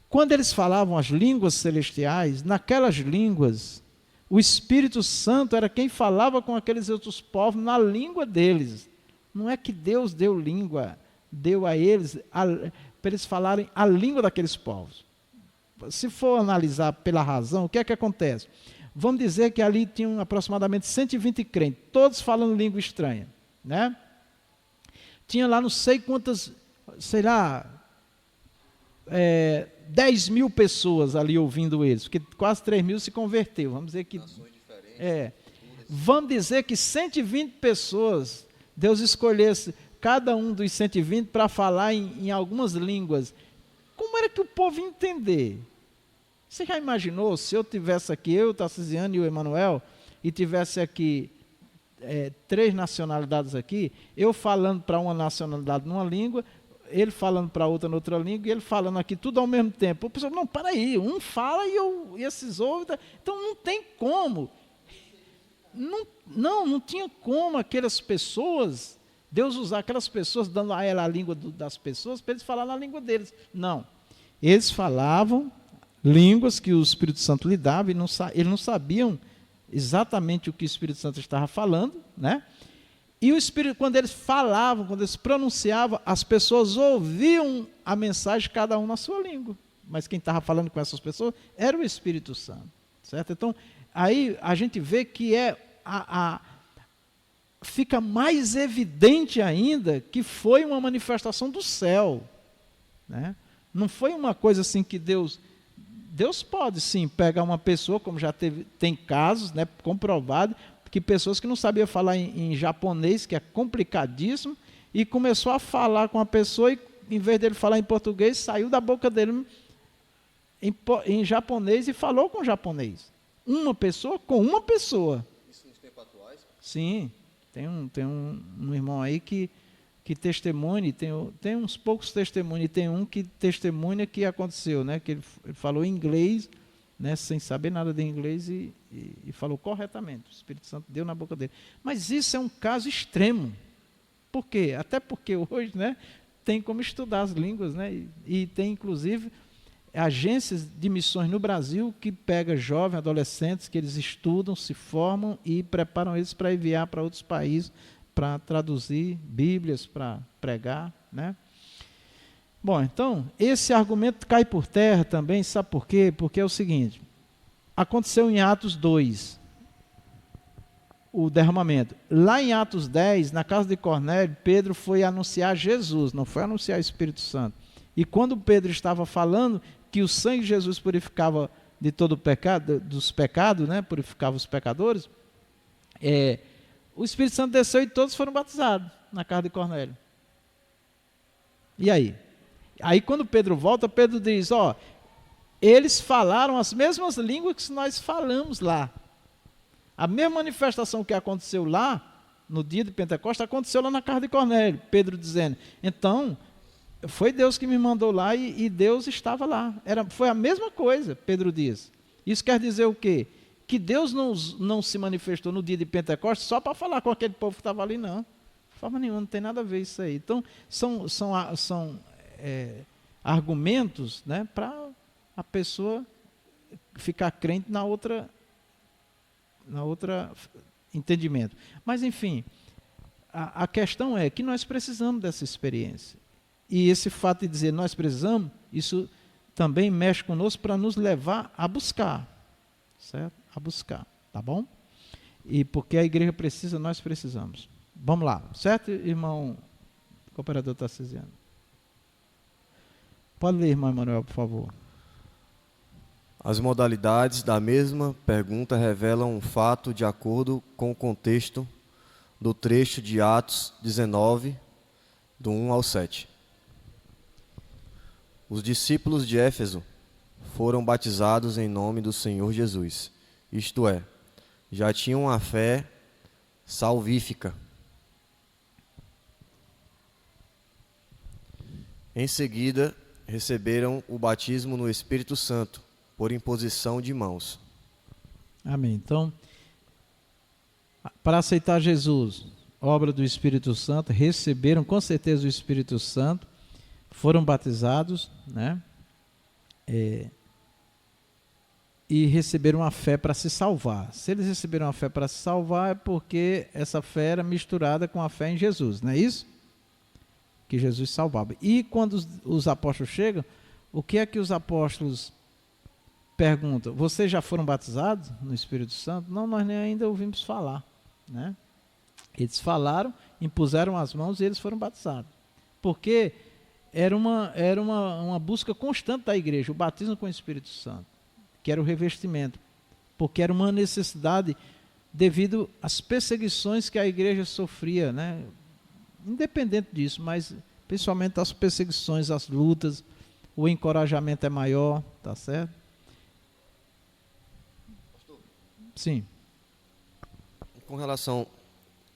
Quando eles falavam as línguas celestiais, naquelas línguas, o Espírito Santo era quem falava com aqueles outros povos na língua deles. Não é que Deus deu língua, deu a eles, para eles falarem a língua daqueles povos. Se for analisar pela razão, o que é que acontece? Vamos dizer que ali tinham aproximadamente 120 crentes, todos falando língua estranha, né? Tinha lá não sei quantas, sei lá, 10 mil pessoas ali ouvindo eles, porque quase 3 mil se converteu. Vamos dizer que vamos dizer que 120 pessoas, Deus escolhesse cada um dos 120 para falar em algumas línguas. Como era que o povo ia entender? Você já imaginou se eu tivesse aqui, eu, o Tarcisiano e o Emanuel, e tivesse aqui 3 nacionalidades aqui, eu falando para uma nacionalidade numa língua, ele falando para outra noutra língua, e ele falando aqui tudo ao mesmo tempo. O pessoal, não, para aí, um fala e esses ouvem. Então não tem como. Não tinha como aquelas pessoas, Deus usar aquelas pessoas, dando a ela a língua das pessoas, para eles falar na língua deles. Não. Eles falavam línguas que o Espírito Santo lhe dava, e eles não sabiam exatamente o que o Espírito Santo estava falando, né? E o Espírito, quando eles falavam, quando eles pronunciavam, as pessoas ouviam a mensagem, cada um na sua língua. Mas quem estava falando com essas pessoas era o Espírito Santo, certo? Então, aí a gente vê que fica mais evidente ainda que foi uma manifestação do céu, né? Não foi uma coisa assim que Deus pode sim pegar uma pessoa, como já tem casos, né, comprovado, que pessoas que não sabiam falar em japonês, que é complicadíssimo, e começou a falar com a pessoa, e em vez dele falar em português, saiu da boca dele em japonês e falou com japonês. Uma pessoa com uma pessoa. Isso nos tempos atuais? Sim, tem um irmão aí que testemunha, tem uns poucos testemunhos, e tem um que testemunha que aconteceu, né, que ele falou em inglês, né, sem saber nada de inglês, e falou corretamente. O Espírito Santo deu na boca dele. Mas isso é um caso extremo. Por quê? Até porque hoje, né, tem como estudar as línguas, né, e tem inclusive agências de missões no Brasil que pegam jovens, adolescentes, que eles estudam, se formam e preparam eles para enviar para outros países, para traduzir Bíblias, para pregar, né? Bom, então, esse argumento cai por terra também, sabe por quê? Porque é o seguinte, aconteceu em Atos 2, o derramamento. Lá em Atos 10, na casa de Cornélio, Pedro foi anunciar Jesus, não foi anunciar o Espírito Santo. E quando Pedro estava falando que o sangue de Jesus purificava de todo o pecado, dos pecados, né, purificava os pecadores, o Espírito Santo desceu e todos foram batizados na casa de Cornélio. E aí? Aí quando Pedro volta, Pedro diz, eles falaram as mesmas línguas que nós falamos lá. A mesma manifestação que aconteceu lá, no dia de Pentecostes, aconteceu lá na casa de Cornélio, Pedro dizendo, então, foi Deus que me mandou lá e Deus estava lá. Foi a mesma coisa, Pedro diz. Isso quer dizer o quê? Que Deus não se manifestou no dia de Pentecostes só para falar com aquele povo que estava ali, não. De forma nenhuma, não tem nada a ver isso aí. Então, são argumentos, né, para a pessoa ficar crente na outra entendimento. Mas, enfim, a questão é que nós precisamos dessa experiência. E esse fato de dizer nós precisamos, isso também mexe conosco para nos levar a buscar, certo? A buscar, tá bom? E porque a igreja precisa, nós precisamos. Vamos lá, certo, irmão cooperador Tarcisiano? Pode ler, irmão Emanuel, por favor. As modalidades da mesma pergunta revelam um fato de acordo com o contexto do trecho de Atos 19, do 1 ao 7. Os discípulos de Éfeso foram batizados em nome do Senhor Jesus, isto é, já tinham a fé salvífica. Em seguida, receberam o batismo no Espírito Santo, por imposição de mãos. Amém. Então, para aceitar Jesus, obra do Espírito Santo, receberam com certeza o Espírito Santo, foram batizados, né? E receberam a fé para se salvar. Se eles receberam a fé para se salvar, é porque essa fé era misturada com a fé em Jesus, não é isso? Que Jesus salvava. E quando os apóstolos chegam, o que é que os apóstolos perguntam? Vocês já foram batizados no Espírito Santo? Não, nós nem ainda ouvimos falar, né? Eles falaram, impuseram as mãos e eles foram batizados. Porque era uma busca constante da igreja, o batismo com o Espírito Santo, que era o revestimento, porque era uma necessidade devido às perseguições que a igreja sofria, né? Independente disso, mas principalmente as perseguições, as lutas, o encorajamento é maior, tá certo? Sim. Com relação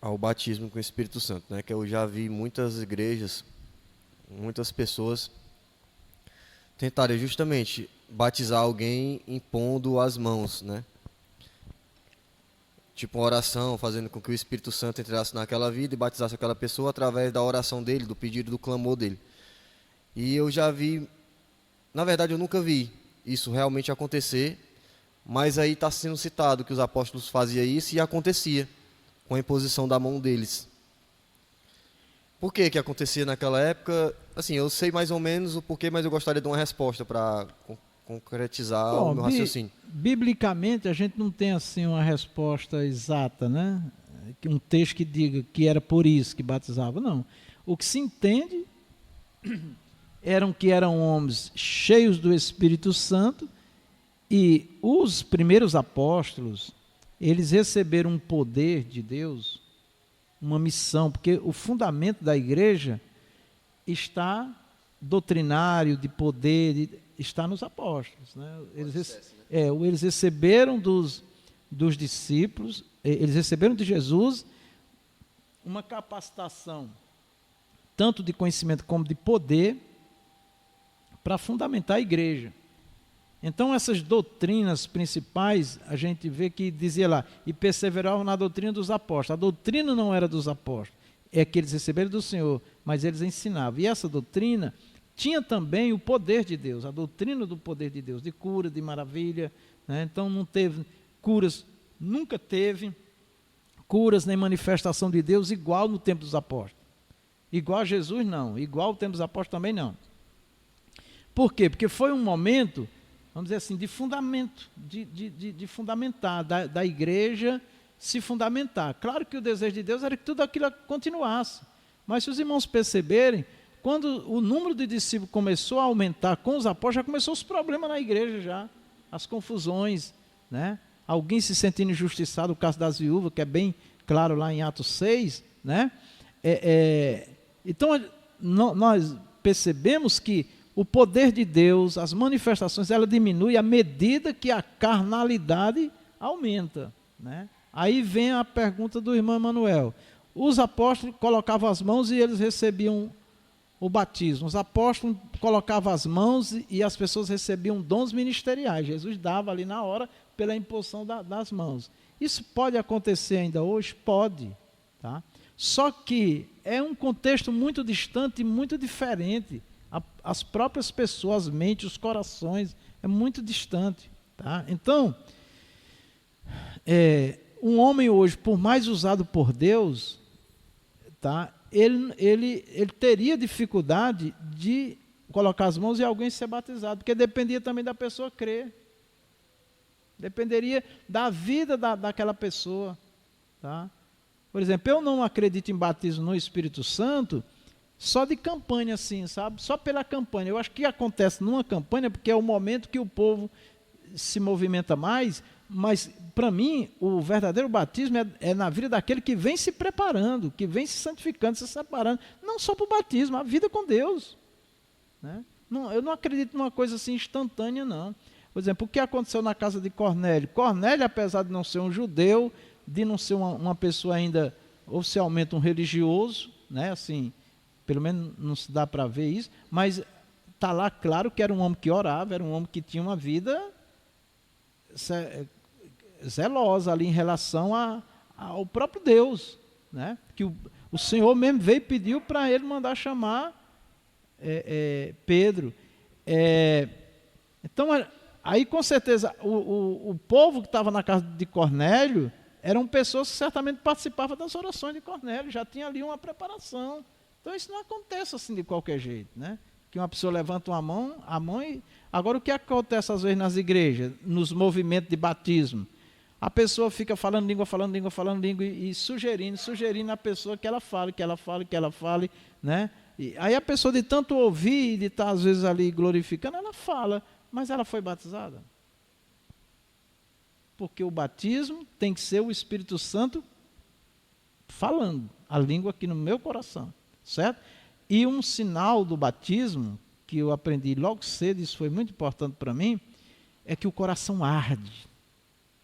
ao batismo com o Espírito Santo, né, que eu já vi muitas igrejas, muitas pessoas tentarem justamente batizar alguém impondo as mãos, né? Tipo uma oração, fazendo com que o Espírito Santo entrasse naquela vida e batizasse aquela pessoa através da oração dele, do pedido, do clamor dele. E eu já vi, na verdade eu nunca vi isso realmente acontecer, mas aí está sendo citado que os apóstolos faziam isso e acontecia, com a imposição da mão deles. Por que acontecia naquela época? Assim, eu sei mais ou menos o porquê, mas eu gostaria de uma resposta para concretizar o meu raciocínio. Biblicamente, a gente não tem assim uma resposta exata, né? Um texto que diga que era por isso que batizava, não. O que se entende eram homens cheios do Espírito Santo e os primeiros apóstolos, eles receberam um poder de Deus, uma missão, porque o fundamento da igreja está doutrinário, de poder, está nos apóstolos, né? Eles receberam dos discípulos, eles receberam de Jesus uma capacitação, tanto de conhecimento como de poder, para fundamentar a igreja. Então, essas doutrinas principais, a gente vê que dizia lá, e perseveravam na doutrina dos apóstolos. A doutrina não era dos apóstolos, é que eles receberam do Senhor, mas eles ensinavam. E essa doutrina tinha também o poder de Deus, a doutrina do poder de Deus, de cura, de maravilha, né? Então, não teve curas, nunca teve curas nem manifestação de Deus igual no tempo dos apóstolos. Igual a Jesus, não. Igual ao tempo dos apóstolos também, não. Por quê? Porque foi um momento, vamos dizer assim, de fundamento, de fundamentar, da igreja se fundamentar. Claro que o desejo de Deus era que tudo aquilo continuasse. Mas se os irmãos perceberem, quando o número de discípulos começou a aumentar com os apóstolos, já começou os problemas na igreja, já, as confusões, né? Alguém se sentindo injustiçado, o caso das viúvas, que é bem claro lá em Atos 6, né? Então, nós percebemos que o poder de Deus, as manifestações, ela diminui à medida que a carnalidade aumenta, né? Aí vem a pergunta do irmão Emanuel. Os apóstolos colocavam as mãos e eles recebiam o batismo. Os apóstolos colocavam as mãos e as pessoas recebiam dons ministeriais. Jesus dava ali na hora pela imposição das mãos. Isso pode acontecer ainda hoje? Pode. Tá? Só que é um contexto muito distante e muito diferente. As próprias pessoas, as mentes, os corações, é muito distante. Tá? Então, um homem hoje, por mais usado por Deus, tá? Ele teria dificuldade de colocar as mãos e alguém ser batizado, porque dependia também da pessoa crer. Dependeria da vida daquela pessoa. Tá? Por exemplo, eu não acredito em batismo no Espírito Santo só de campanha, assim, sabe? Só pela campanha. Eu acho que acontece numa campanha porque é o momento que o povo se movimenta mais, mas, para mim, o verdadeiro batismo é na vida daquele que vem se preparando, que vem se santificando, se separando, não só para o batismo, a vida com Deus. Né? Eu não acredito numa coisa assim instantânea, não. Por exemplo, o que aconteceu na casa de Cornélio? Cornélio, apesar de não ser um judeu, de não ser uma pessoa ainda oficialmente um religioso, né? Assim, pelo menos não se dá para ver isso, mas está lá claro que era um homem que orava, era um homem que tinha uma vida zelosa ali em relação ao próprio Deus, né? Que o Senhor mesmo veio e pediu para ele mandar chamar Pedro. Então, aí com certeza o povo que estava na casa de Cornélio eram pessoas que certamente participavam das orações de Cornélio, já tinha ali uma preparação. Então isso não acontece assim de qualquer jeito, né? Que uma pessoa levanta a mão e... Agora, o que acontece às vezes nas igrejas, nos movimentos de batismo? A pessoa fica falando língua e sugerindo a pessoa que ela fale, né? E aí a pessoa, de tanto ouvir e de estar às vezes ali glorificando, ela fala, mas ela foi batizada? Porque o batismo tem que ser o Espírito Santo falando a língua aqui no meu coração, certo? E um sinal do batismo, que eu aprendi logo cedo, isso foi muito importante para mim, é que o coração arde.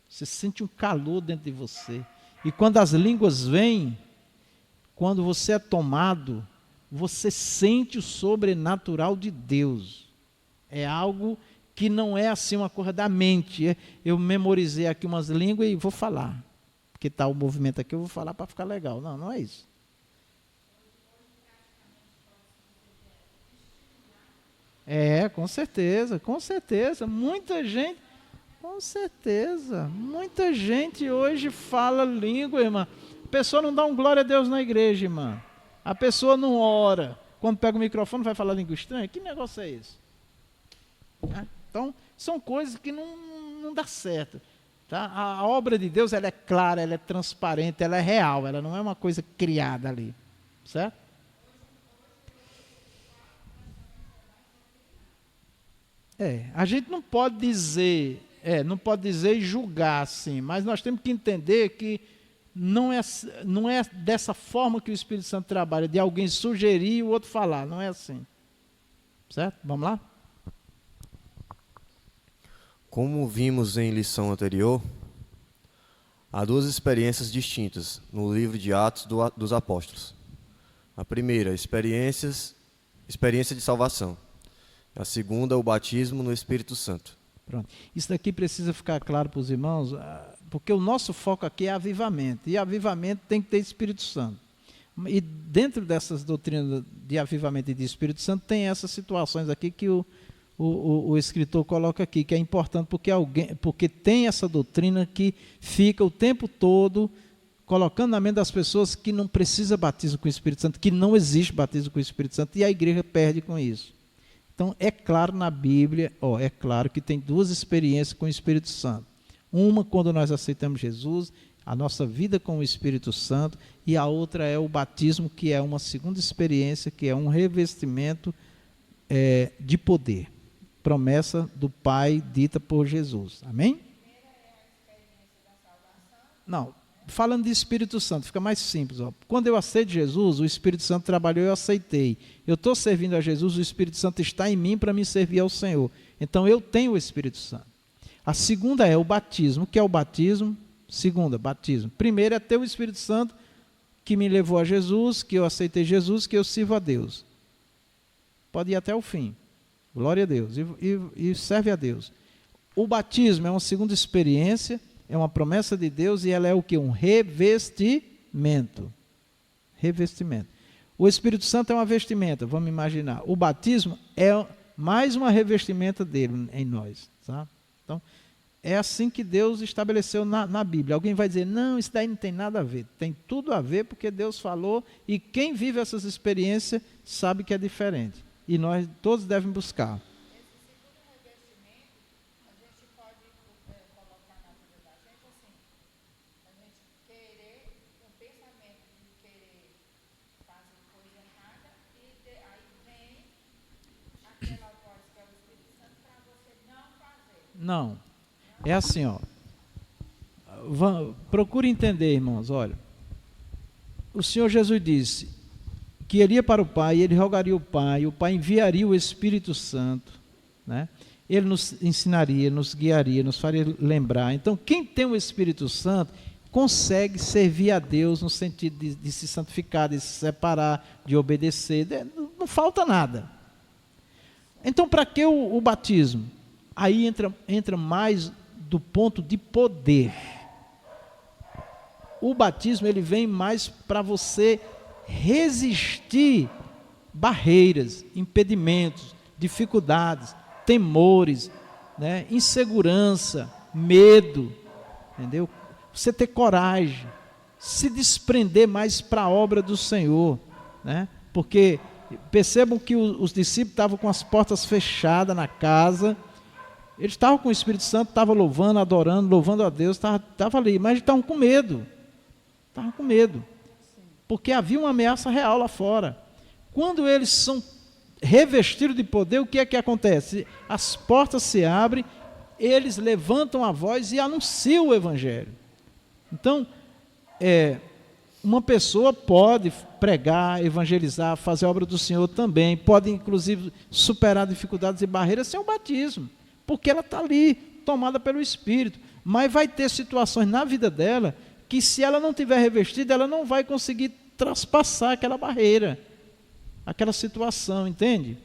Você sente um calor dentro de você. E quando as línguas vêm, quando você é tomado, você sente o sobrenatural de Deus. É algo que não é assim uma coisa da mente. Eu memorizei aqui umas línguas e vou falar. Porque está o movimento aqui, eu vou falar para ficar legal. Não, não é isso. Com certeza. Muita gente hoje fala língua, irmã. A pessoa não dá um glória a Deus na igreja, irmã. A pessoa não ora. Quando pega o microfone vai falar língua estranha. Que negócio é esse? Então, são coisas que não dá certo. Tá? A obra de Deus, ela é clara, ela é transparente, ela é real. Ela não é uma coisa criada ali. Certo? A gente não pode dizer e julgar assim, mas nós temos que entender que não é dessa forma que o Espírito Santo trabalha, de alguém sugerir e o outro falar, não é assim. Certo? Vamos lá? Como vimos em lição anterior, há duas experiências distintas no livro de Atos dos Apóstolos. A primeira, experiência de salvação. A segunda, o batismo no Espírito Santo. Pronto. Isso daqui precisa ficar claro para os irmãos, porque o nosso foco aqui é avivamento, e avivamento tem que ter Espírito Santo. E dentro dessas doutrinas de avivamento e de Espírito Santo, tem essas situações aqui que o escritor coloca aqui, que é importante porque tem essa doutrina que fica o tempo todo colocando na mente das pessoas que não precisa batismo com o Espírito Santo, que não existe batismo com o Espírito Santo, e a igreja perde com isso. Então, é claro na Bíblia, é claro que tem duas experiências com o Espírito Santo. Uma, quando nós aceitamos Jesus, a nossa vida com o Espírito Santo, e a outra é o batismo, que é uma segunda experiência, que é um revestimento de poder. Promessa do Pai dita por Jesus. Amém? Não, falando de Espírito Santo, fica mais simples. Quando eu aceito Jesus, o Espírito Santo trabalhou e eu aceitei. Eu estou servindo a Jesus, o Espírito Santo está em mim para me servir ao Senhor. Então eu tenho o Espírito Santo. A segunda é o batismo. O que é o batismo? Segunda, batismo. Primeiro é ter o Espírito Santo que me levou a Jesus, que eu aceitei Jesus, que eu sirvo a Deus. Pode ir até o fim. Glória a Deus. E serve a Deus. O batismo é uma segunda experiência, é uma promessa de Deus e ela é o quê? Um revestimento. Revestimento. O Espírito Santo é uma vestimenta, vamos imaginar. O batismo é mais uma revestimenta dele em nós. Tá? Então, é assim que Deus estabeleceu na Bíblia. Alguém vai dizer, não, isso daí não tem nada a ver. Tem tudo a ver porque Deus falou e quem vive essas experiências sabe que é diferente. E nós todos devemos buscar. Não, é assim, ó. Procure entender, irmãos, olha. O Senhor Jesus disse que ele ia para o Pai, ele rogaria o Pai enviaria o Espírito Santo, né? Ele nos ensinaria, nos guiaria, nos faria lembrar. Então, quem tem o Espírito Santo consegue servir a Deus no sentido de se santificar, de se separar, de obedecer, não falta nada. Então, para que o batismo? Aí entra mais do ponto de poder. O batismo ele vem mais para você resistir barreiras, impedimentos, dificuldades, temores, né? Insegurança, medo, entendeu? Você ter coragem, se desprender mais para a obra do Senhor, né? Porque percebam que os discípulos estavam com as portas fechadas na casa. Eles estavam com o Espírito Santo, estavam louvando, adorando, louvando a Deus, estavam ali, mas estavam com medo. Estavam com medo. Porque havia uma ameaça real lá fora. Quando eles são revestidos de poder, o que é que acontece? As portas se abrem, eles levantam a voz e anunciam o Evangelho. Então, uma pessoa pode pregar, evangelizar, fazer a obra do Senhor também, pode inclusive superar dificuldades e barreiras sem o batismo. Porque ela está ali, tomada pelo Espírito. Mas vai ter situações na vida dela que se ela não tiver revestida, ela não vai conseguir traspassar aquela barreira, aquela situação, entende?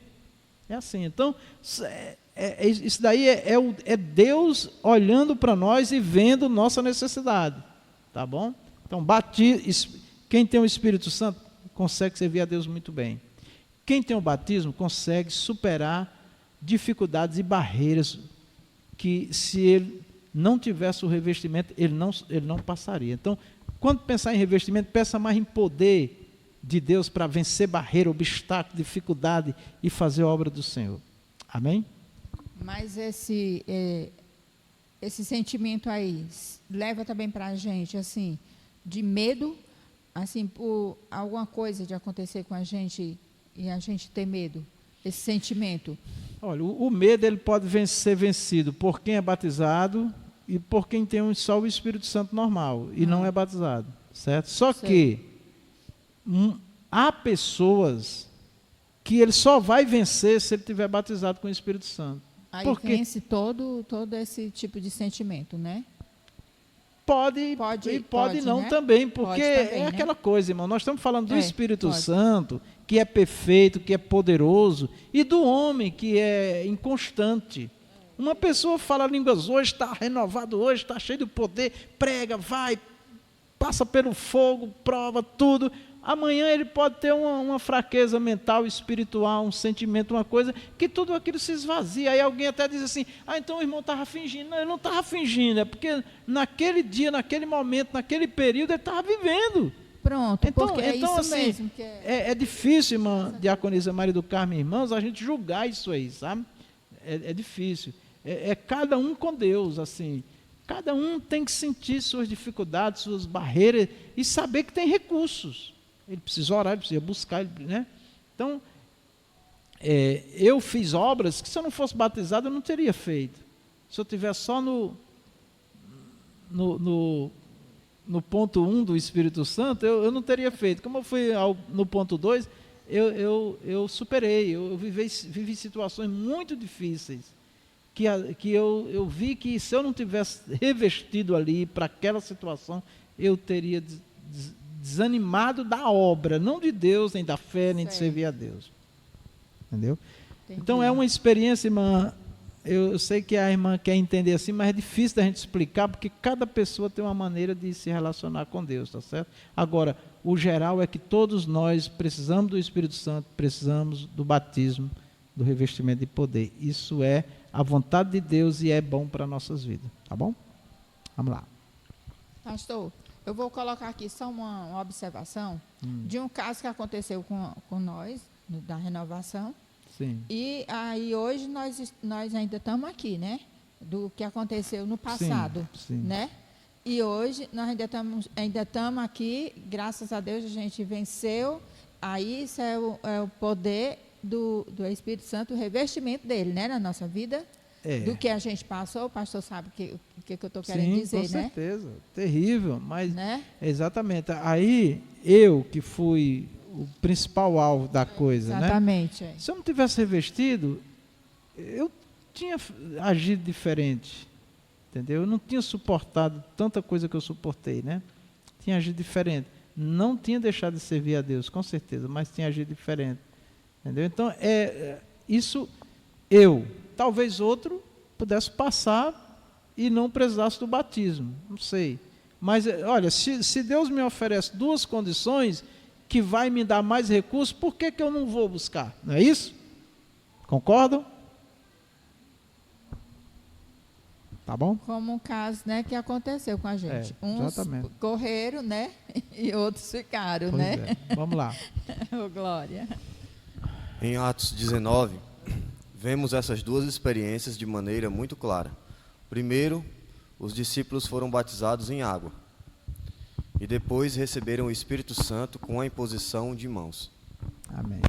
É assim. Então, isso daí é Deus olhando para nós e vendo nossa necessidade. Tá bom? Então, quem tem o Espírito Santo consegue servir a Deus muito bem. Quem tem o batismo consegue superar dificuldades e barreiras que se ele não tivesse o revestimento, ele não passaria. Então, quando pensar em revestimento, pensa mais em poder de Deus para vencer barreira, obstáculo, dificuldade e fazer a obra do Senhor. Amém? Mas esse sentimento aí leva também para a gente, assim, de medo, assim, por alguma coisa de acontecer com a gente e a gente ter medo, esse sentimento. Olha, o medo ele pode ser vencido por quem é batizado e por quem tem só o Espírito Santo normal e não é batizado, certo? Só que há pessoas que ele só vai vencer se ele tiver batizado com o Espírito Santo. Aí vence todo esse tipo de sentimento, né? Pode não, né? Também, porque também, é aquela coisa, irmão, nós estamos falando do Espírito Santo, que é perfeito, que é poderoso, e do homem, que é inconstante. Uma pessoa fala línguas hoje, está renovado hoje, está cheio de poder, prega, vai, passa pelo fogo, prova tudo. Amanhã ele pode ter uma fraqueza mental, espiritual, um sentimento, uma coisa, que tudo aquilo se esvazia. Aí alguém até diz assim, então o irmão estava fingindo. Não, ele não estava fingindo, é porque naquele dia, naquele momento, naquele período, ele estava vivendo. Pronto, então, porque é isso assim, mesmo. É difícil, irmã Diaconisa Maria do Carmo, irmãos, a gente julgar isso aí, sabe? É difícil. É cada um com Deus, assim. Cada um tem que sentir suas dificuldades, suas barreiras e saber que tem recursos. Ele precisa orar, ele precisa buscar, né? Então, eu fiz obras que se eu não fosse batizado eu não teria feito. Se eu tivesse só no ponto 1 do Espírito Santo, eu não teria feito. Como eu fui no ponto 2, eu superei, eu vivi situações muito difíceis. que eu vi que se eu não tivesse revestido ali para aquela situação, eu teria desanimado da obra, não de Deus, nem da fé, nem de servir a Deus. Entendeu? Entendi. Então é uma experiência, irmã, eu sei que a irmã quer entender assim, mas é difícil da gente explicar, porque cada pessoa tem uma maneira de se relacionar com Deus, tá certo? Agora, o geral é que todos nós precisamos do Espírito Santo, precisamos do batismo, do revestimento de poder. Isso é a vontade de Deus e é bom para nossas vidas, tá bom? Vamos lá. Pastor, eu vou colocar aqui só uma observação de um caso que aconteceu com nós, da renovação. Sim. E aí hoje nós ainda estamos aqui, né? Do que aconteceu no passado, sim. né? E hoje nós ainda estamos aqui, graças a Deus a gente venceu. Aí isso é o poder do Espírito Santo, o revestimento dele, né? Na nossa vida. Do que a gente passou, o pastor sabe o que eu estou querendo dizer, né? Com certeza. Terrível, mas né? Exatamente. Aí, eu que fui o principal alvo da coisa, exatamente, né? Se eu não tivesse revestido, eu tinha agido diferente, entendeu? Eu não tinha suportado tanta coisa que eu suportei, né? Tinha agido diferente. Não tinha deixado de servir a Deus, com certeza, mas tinha agido diferente, entendeu? Então, isso talvez outro pudesse passar e não precisasse do batismo, não sei. Mas, olha, se Deus me oferece duas condições que vai me dar mais recursos, por que eu não vou buscar? Não é isso? Concordam? Tá bom? Como um caso, né, que aconteceu com a gente. Uns correram, né, e outros ficaram, pois né? Vamos lá. Oh, glória. Em Atos 19, vemos essas duas experiências de maneira muito clara. Primeiro, os discípulos foram batizados em água e depois receberam o Espírito Santo com a imposição de mãos. Amém.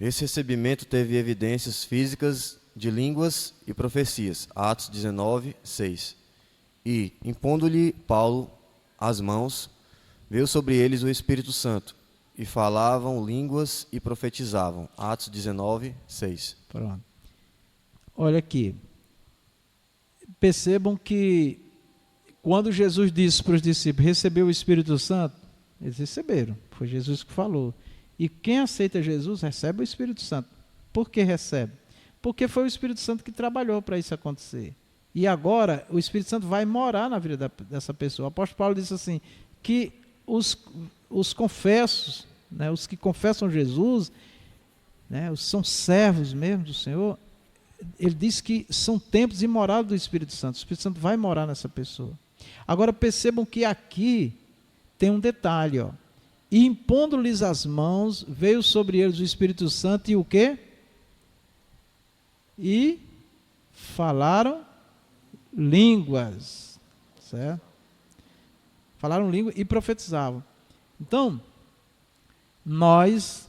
Esse recebimento teve evidências físicas de línguas e profecias. Atos 19, 6. E, impondo-lhe Paulo as mãos, veio sobre eles o Espírito Santo, e falavam línguas e profetizavam. Atos 19, 6. Pronto. Olha aqui. Percebam que quando Jesus disse para os discípulos, recebeu o Espírito Santo, eles receberam. Foi Jesus que falou. E quem aceita Jesus recebe o Espírito Santo. Por que recebe? Porque foi o Espírito Santo que trabalhou para isso acontecer. E agora o Espírito Santo vai morar na vida dessa pessoa. O apóstolo Paulo disse assim, que os confessos, né, os que confessam Jesus, né, os são servos mesmo do Senhor, ele diz que são templos e morada do Espírito Santo. O Espírito Santo vai morar nessa pessoa. Agora percebam que aqui tem um detalhe, ó. E impondo-lhes as mãos, veio sobre eles o Espírito Santo e o quê? E falaram línguas, certo? Falaram línguas e profetizavam. Então, nós,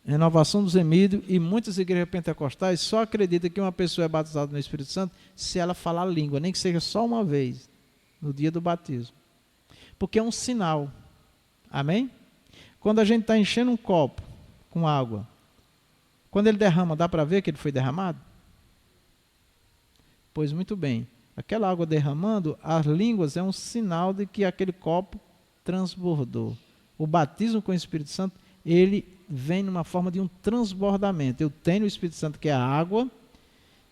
Renovação dos Emídios e muitas igrejas pentecostais só acreditam que uma pessoa é batizada no Espírito Santo se ela falar língua, nem que seja só uma vez, no dia do batismo. Porque é um sinal. Amém? Quando a gente está enchendo um copo com água, quando ele derrama, dá para ver que ele foi derramado? Pois muito bem. Aquela água derramando, as línguas é um sinal de que aquele copo transbordou. O batismo com o Espírito Santo, ele vem numa forma de um transbordamento. Eu tenho o Espírito Santo, que é a água,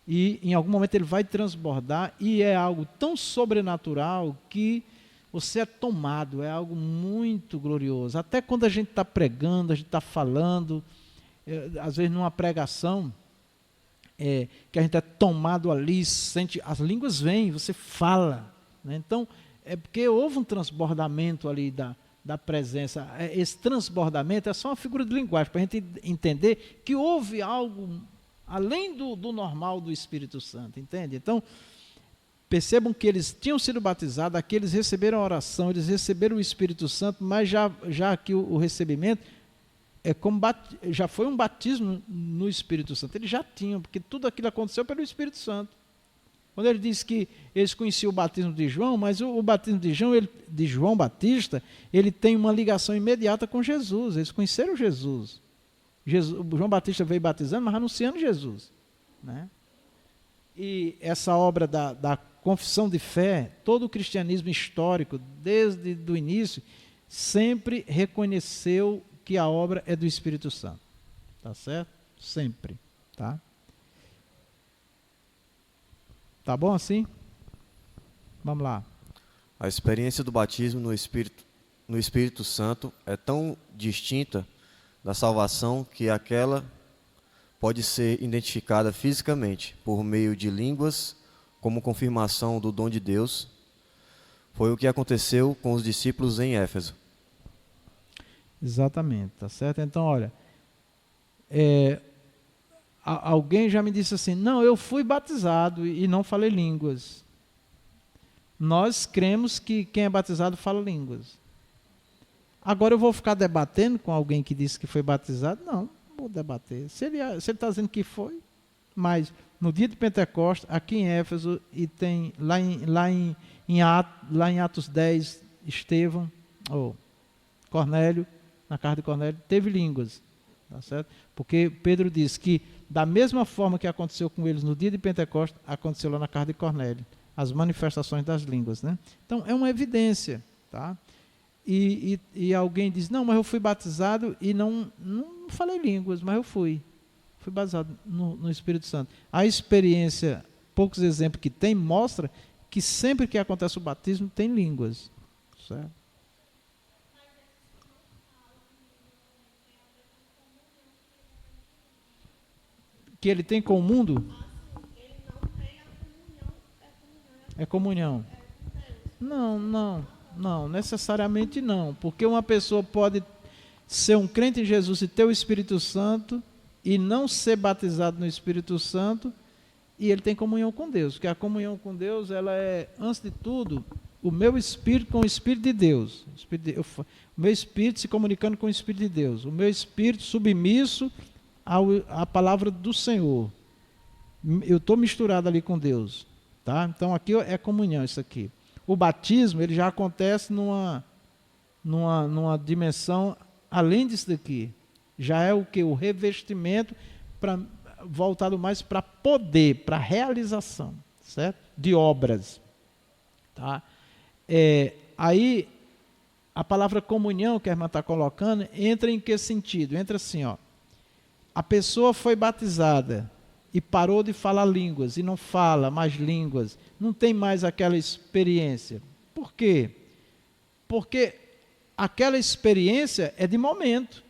e em algum momento ele vai transbordar, e é algo tão sobrenatural que você é tomado, é algo muito glorioso. Até quando a gente está pregando, a gente está falando, às vezes numa pregação, que a gente é tomado ali, sente, as línguas vêm, você fala, né? Então, é porque houve um transbordamento ali da presença. Esse transbordamento é só uma figura de linguagem, para a gente entender que houve algo além do normal do Espírito Santo, entende? Então, percebam que eles tinham sido batizados, aqui eles receberam a oração, eles receberam o Espírito Santo, mas já aqui o recebimento já foi um batismo no Espírito Santo. Eles já tinham, porque tudo aquilo aconteceu pelo Espírito Santo. Quando ele disse que eles conheciam o batismo de João, mas o batismo de João Batista, ele tem uma ligação imediata com Jesus. Eles conheceram Jesus. João Batista veio batizando, mas anunciando Jesus. né? E essa obra da confissão de fé, todo o cristianismo histórico, desde o início, sempre reconheceu que a obra é do Espírito Santo. Tá certo? Sempre. Tá? Tá bom assim? Vamos lá. A experiência do batismo no Espírito Santo é tão distinta da salvação que aquela pode ser identificada fisicamente por meio de línguas como confirmação do dom de Deus. Foi o que aconteceu com os discípulos em Éfeso. Exatamente, tá certo? Então, olha, alguém já me disse assim, não, eu fui batizado e não falei línguas. Nós cremos que quem é batizado fala línguas. Agora eu vou ficar debatendo com alguém que disse que foi batizado? Não, vou debater. Se ele está dizendo que foi, mas no dia de Pentecostes, aqui em Éfeso, e tem lá em Atos 10, Estevão, ou Cornélio, na casa de Cornélio, teve línguas. Tá certo? Porque Pedro disse que da mesma forma que aconteceu com eles no dia de Pentecostes, aconteceu lá na casa de Cornélio, as manifestações das línguas, né? Então é uma evidência, tá? E alguém diz, não, mas eu fui batizado e não falei línguas, mas eu fui batizado no Espírito Santo. A experiência, poucos exemplos que tem, mostra que sempre que acontece o batismo tem línguas, certo? Que ele tem com o mundo? É comunhão. Não, necessariamente não, porque uma pessoa pode ser um crente em Jesus e ter o Espírito Santo e não ser batizado no Espírito Santo, e ele tem comunhão com Deus, porque a comunhão com Deus, ela é, antes de tudo, o meu espírito com o Espírito de Deus, o meu espírito se comunicando com o Espírito de Deus, o meu espírito submisso à palavra do Senhor. Eu estou misturado ali com Deus, tá? Então aqui é comunhão, isso aqui. O batismo, ele já acontece numa dimensão além disso daqui. Já é o que? O revestimento voltado mais para poder, para realização, certo? De obras. Tá? Aí, a palavra comunhão, que a irmã está colocando, entra em que sentido? Entra assim, ó. A pessoa foi batizada e parou de falar línguas, e não fala mais línguas, não tem mais aquela experiência. Por quê? Porque aquela experiência é de momento.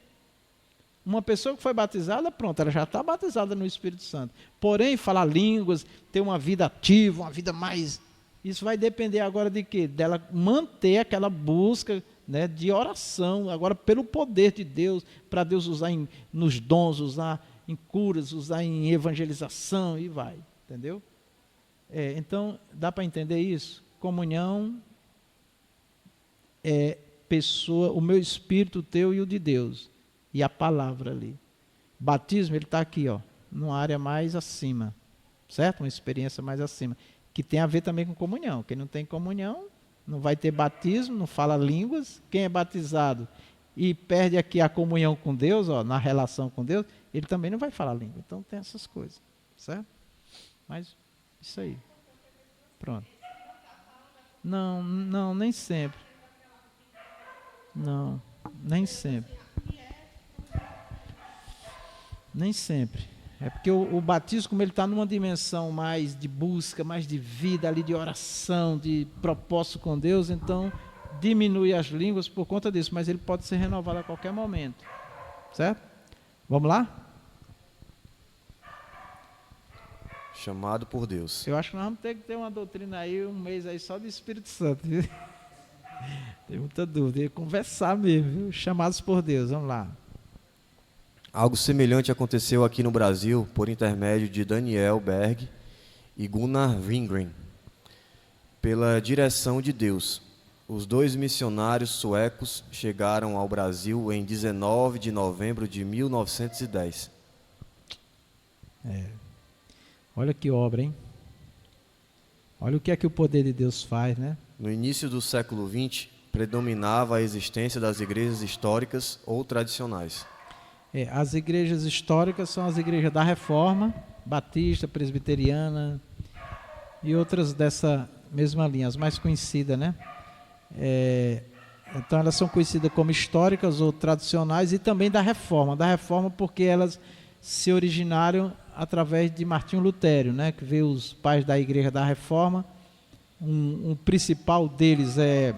Uma pessoa que foi batizada, pronto, ela já está batizada no Espírito Santo. Porém, falar línguas, ter uma vida ativa, uma vida mais... Isso vai depender agora de quê? Dela manter aquela busca, né, de oração, agora pelo poder de Deus, para Deus usar nos dons, usar em curas, usar em evangelização e vai, entendeu? Então, dá para entender isso? Comunhão é pessoa, o meu espírito, o teu e o de Deus, e a palavra ali. Batismo, ele está aqui, ó, numa área mais acima, certo? Uma experiência mais acima, que tem a ver também com comunhão. Quem não tem comunhão, não vai ter batismo, não fala línguas. Quem é batizado e perde aqui a comunhão com Deus, ó, na relação com Deus, ele também não vai falar língua. Então tem essas coisas, certo? Mas isso aí. Pronto. Não, nem sempre. Não, nem sempre. Nem sempre. É porque o batismo, como ele está numa dimensão mais de busca, mais de vida ali, de oração, de propósito com Deus, então diminui as línguas por conta disso, mas ele pode ser renovado a qualquer momento. Certo? Vamos lá? Chamado por Deus. Eu acho que nós vamos ter que ter uma doutrina aí, um mês aí só de Espírito Santo. Tem muita dúvida. E conversar mesmo, viu? Chamados por Deus. Vamos lá. Algo semelhante aconteceu aqui no Brasil por intermédio de Daniel Berg e Gunnar Wingren. Pela direção de Deus, os dois missionários suecos chegaram ao Brasil em 19 de novembro de 1910. Olha que obra, hein? Olha o que é que o poder de Deus faz, né? No início do século XX, predominava a existência das igrejas históricas ou tradicionais. As igrejas históricas são as igrejas da Reforma, Batista, Presbiteriana e outras dessa mesma linha, as mais conhecidas, né? Então elas são conhecidas como históricas ou tradicionais, e também da Reforma porque elas se originaram através de Martinho Lutero, né? Que veio os pais da igreja da Reforma. Um principal deles é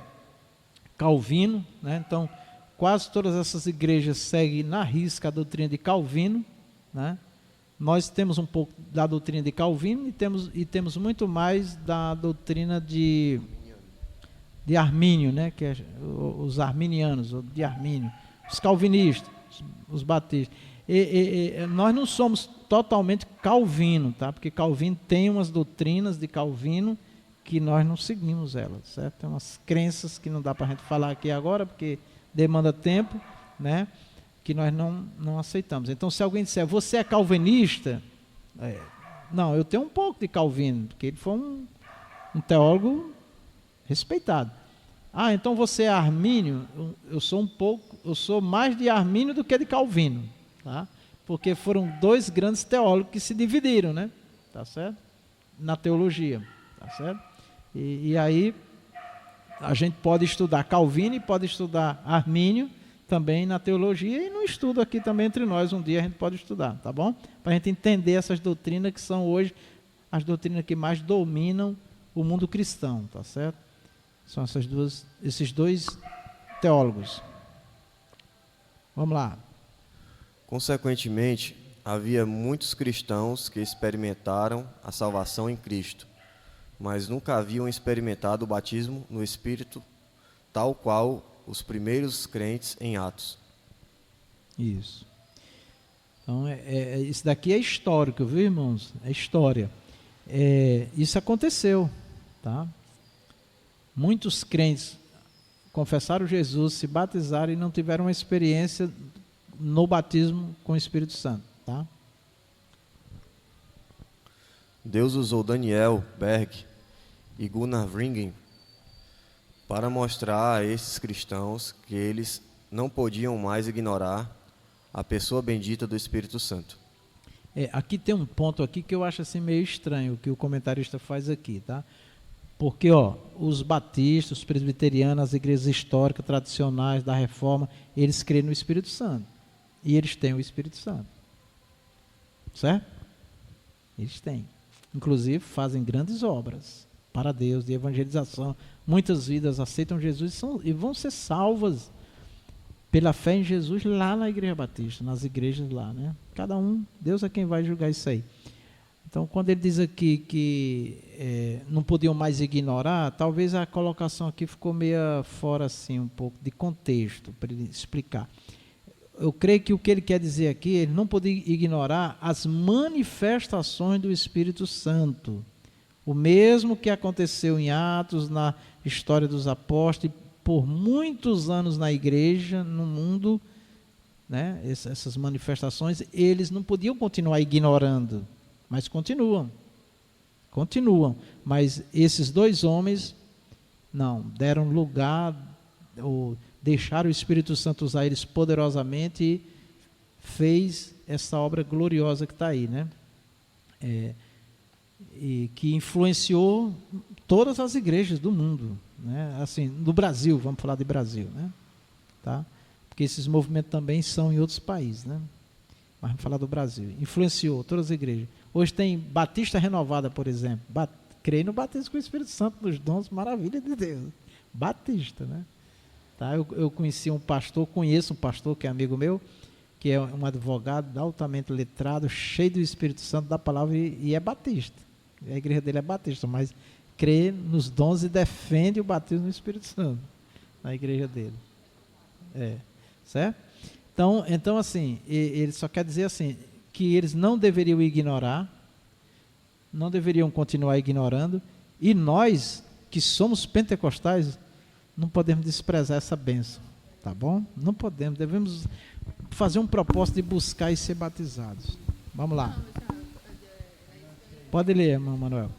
Calvino, né? Então quase todas essas igrejas seguem na risca a doutrina de Calvino, né? Nós temos um pouco da doutrina de Calvino e temos muito mais da doutrina de Armínio, né? Que é os arminianos, ou de Armínio, os calvinistas, os batistas. Nós não somos totalmente Calvino, tá? Porque Calvino tem umas doutrinas de Calvino que nós não seguimos elas, certo? Tem umas crenças que não dá para a gente falar aqui agora, porque demanda tempo, né? Que nós não aceitamos. Então, se alguém disser, você é calvinista? Não, eu tenho um pouco de Calvino, porque ele foi um teólogo respeitado. Então você é armínio? Eu sou mais de Armínio do que de Calvino, tá? Porque foram dois grandes teólogos que se dividiram, né? Tá certo? Na teologia, tá certo? E aí a gente pode estudar Calvino e pode estudar Armínio também na teologia, e no estudo aqui também entre nós, um dia a gente pode estudar, tá bom? Para a gente entender essas doutrinas que são hoje as doutrinas que mais dominam o mundo cristão, tá certo? São esses dois teólogos. Vamos lá. Consequentemente, havia muitos cristãos que experimentaram a salvação em Cristo, mas nunca haviam experimentado o batismo no Espírito, tal qual os primeiros crentes em Atos. Isso. Então, isso daqui é histórico, viu, irmãos? É história. Isso aconteceu, tá? Muitos crentes confessaram Jesus, se batizaram e não tiveram uma experiência no batismo com o Espírito Santo, tá? Deus usou Daniel Berg e Gunnar Ringen para mostrar a esses cristãos que eles não podiam mais ignorar a pessoa bendita do Espírito Santo. Aqui tem um ponto aqui que eu acho assim meio estranho, o que o comentarista faz aqui, tá? Porque os batistas, os presbiterianos, as igrejas históricas, tradicionais da Reforma, eles creem no Espírito Santo. E eles têm o Espírito Santo. Certo? Eles têm. Inclusive fazem grandes obras para Deus, de evangelização. Muitas vidas aceitam Jesus e vão ser salvas pela fé em Jesus lá na Igreja Batista, nas igrejas lá, né? Cada um, Deus é quem vai julgar isso aí. Então, quando ele diz aqui que não podiam mais ignorar, talvez a colocação aqui ficou meio fora assim, um pouco de contexto, para ele explicar. Eu creio que o que ele quer dizer aqui, ele não podia ignorar as manifestações do Espírito Santo. O mesmo que aconteceu em Atos, na história dos apóstolos, por muitos anos na igreja, no mundo, né, essas manifestações, eles não podiam continuar ignorando, mas continuam. Mas esses dois homens, não, deram lugar, ou deixaram o Espírito Santo usar eles poderosamente e fez essa obra gloriosa que está aí, né? E que influenciou todas as igrejas do mundo, né? Assim, do Brasil, vamos falar de Brasil, né? Tá? Porque esses movimentos também são em outros países, né? Mas vamos falar do Brasil. Influenciou todas as igrejas. Hoje tem Batista Renovada, por exemplo. Creio no batismo com o Espírito Santo, nos dons, maravilha de Deus. Batista, né? Tá? Eu conheço um pastor que é amigo meu, que é um advogado altamente letrado, cheio do Espírito Santo da palavra e é batista. A igreja dele é batista, mas crê nos dons e defende o batismo no Espírito Santo na igreja dele. Certo? Então assim, ele só quer dizer assim, que eles não deveriam ignorar, não deveriam continuar ignorando, e nós, que somos pentecostais, não podemos desprezar essa bênção, tá bom? Não podemos, devemos fazer um propósito de buscar e ser batizados. Vamos lá. Pode ler, irmão Manuel.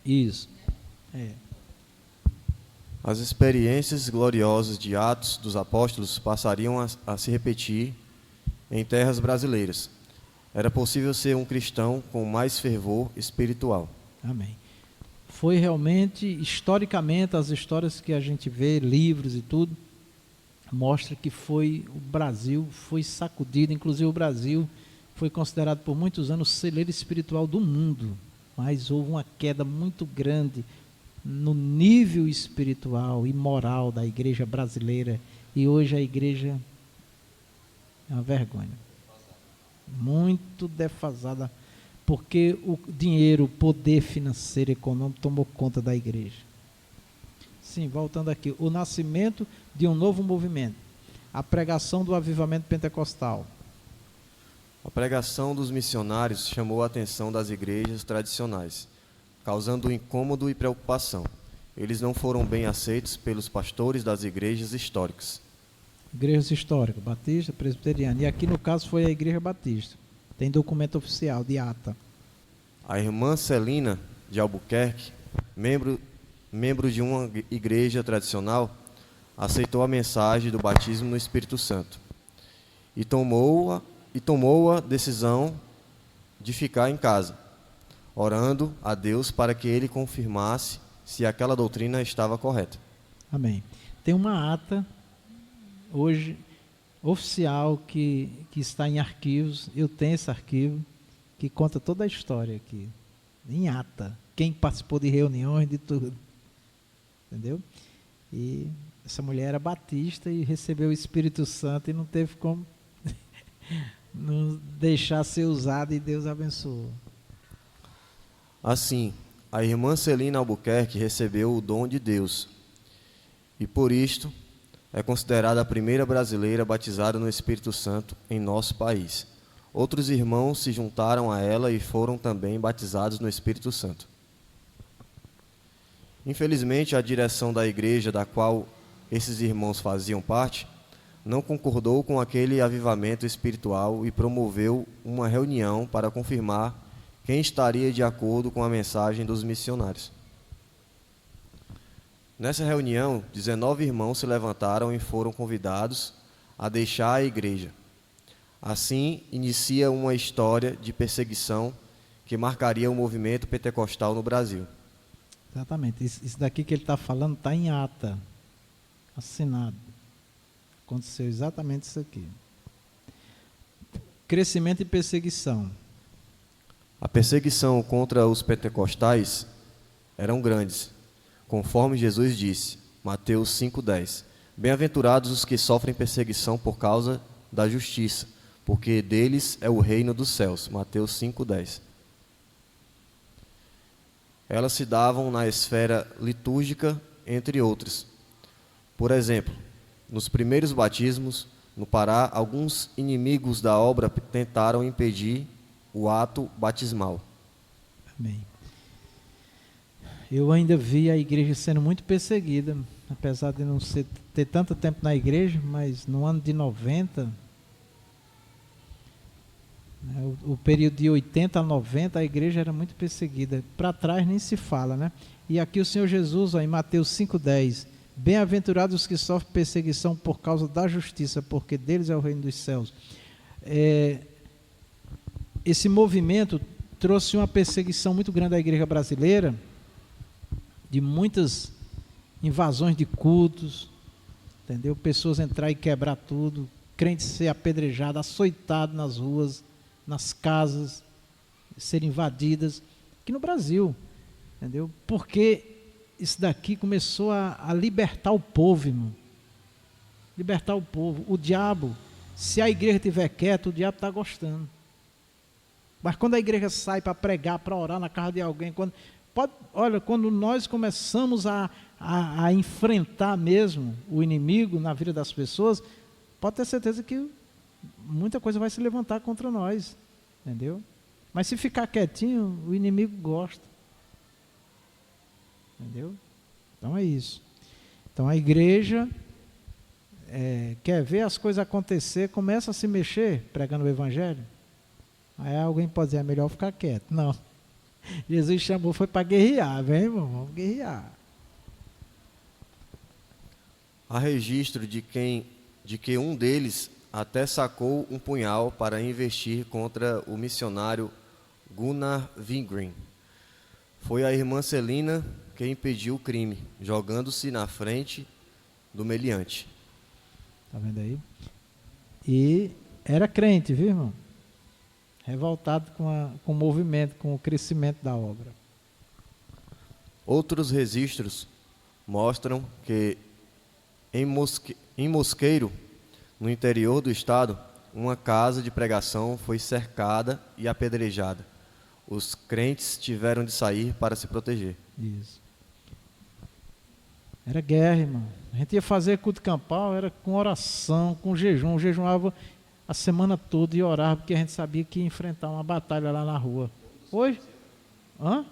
Isso. As experiências gloriosas de Atos dos Apóstolos passariam a se repetir em terras brasileiras. Era possível ser um cristão com mais fervor espiritual. Amém. Foi realmente, historicamente, as histórias que a gente vê, livros e tudo, mostra que o Brasil foi sacudido, inclusive o Brasil foi considerado por muitos anos o celeiro espiritual do mundo, mas houve uma queda muito grande no nível espiritual e moral da igreja brasileira, e hoje a igreja é uma vergonha, muito defasada, porque o dinheiro, o poder financeiro, econômico tomou conta da igreja. Sim, voltando aqui, o nascimento de um novo movimento, a pregação do avivamento pentecostal. A pregação dos missionários chamou a atenção das igrejas tradicionais, causando incômodo e preocupação. Eles não foram bem aceitos pelos pastores das igrejas históricas. Igrejas históricas, batista, presbiteriana, e aqui no caso foi a igreja batista. Tem documento oficial de ata. A irmã Celina de Albuquerque, membro de uma igreja tradicional, aceitou a mensagem do batismo no Espírito Santo e tomou a decisão de ficar em casa, orando a Deus para que Ele confirmasse se aquela doutrina estava correta. Amém. Tem uma ata hoje oficial que está em arquivos. Eu tenho esse arquivo que conta toda a história aqui, em ata. Quem participou de reuniões, de tudo. Entendeu? E essa mulher era batista e recebeu o Espírito Santo e não teve como não deixar ser usada, e Deus abençoou. Assim, a irmã Celina Albuquerque recebeu o dom de Deus e, por isto, é considerada a primeira brasileira batizada no Espírito Santo em nosso país. Outros irmãos se juntaram a ela e foram também batizados no Espírito Santo. Infelizmente, a direção da igreja da qual esses irmãos faziam parte não concordou com aquele avivamento espiritual e promoveu uma reunião para confirmar quem estaria de acordo com a mensagem dos missionários. Nessa reunião, 19 irmãos se levantaram e foram convidados a deixar a igreja. Assim, inicia uma história de perseguição que marcaria o movimento pentecostal no Brasil. Exatamente. Isso daqui que ele está falando está em ata, assinado. Aconteceu exatamente isso aqui. Crescimento e perseguição. A perseguição contra os pentecostais eram grandes, conforme Jesus disse, Mateus 5,10. Bem-aventurados os que sofrem perseguição por causa da justiça, porque deles é o reino dos céus. Mateus 5,10. Elas se davam na esfera litúrgica, entre outras. Por exemplo, nos primeiros batismos, no Pará, alguns inimigos da obra tentaram impedir o ato batismal. Amém. Eu ainda vi a igreja sendo muito perseguida, apesar de não ter tanto tempo na igreja, mas no ano de 90, o período de 80 a 90, a igreja era muito perseguida. Para trás nem se fala, né? E aqui o Senhor Jesus, em Mateus 5,10, bem-aventurados os que sofrem perseguição por causa da justiça, porque deles é o reino dos céus. Esse movimento trouxe uma perseguição muito grande à igreja brasileira, de muitas invasões de cultos, entendeu? Pessoas entrar e quebrar tudo, crentes ser apedrejados, açoitados nas ruas, nas casas, serem invadidas, aqui no Brasil, entendeu? Porque isso daqui começou a libertar o povo, irmão. Libertar o povo. O diabo, se a igreja estiver quieta, o diabo está gostando. Mas quando a igreja sai para pregar, para orar na casa de alguém, quando nós começamos a enfrentar mesmo o inimigo na vida das pessoas, pode ter certeza que muita coisa vai se levantar contra nós, entendeu? Mas se ficar quietinho, o inimigo gosta. Entendeu? Então é isso. Então a igreja quer ver as coisas acontecer, começa a se mexer pregando o evangelho. Aí alguém pode dizer, é melhor ficar quieto. Não. Jesus chamou, foi para guerrear, vem irmão, vamos guerrear. Há registro de que um deles até sacou um punhal para investir contra o missionário Gunnar Wingren. Foi a irmã Celina que impediu o crime, jogando-se na frente do meliante. Tá vendo aí? E era crente, viu, irmão? Revoltado com o movimento, com o crescimento da obra. Outros registros mostram que em Mosqueiro, no interior do estado, uma casa de pregação foi cercada e apedrejada. Os crentes tiveram de sair para se proteger. Isso. Era guerra, irmão. A gente ia fazer culto campal, era com oração, com jejum. Jejuava a semana toda e orava, porque a gente sabia que ia enfrentar uma batalha lá na rua. Hoje? Hã?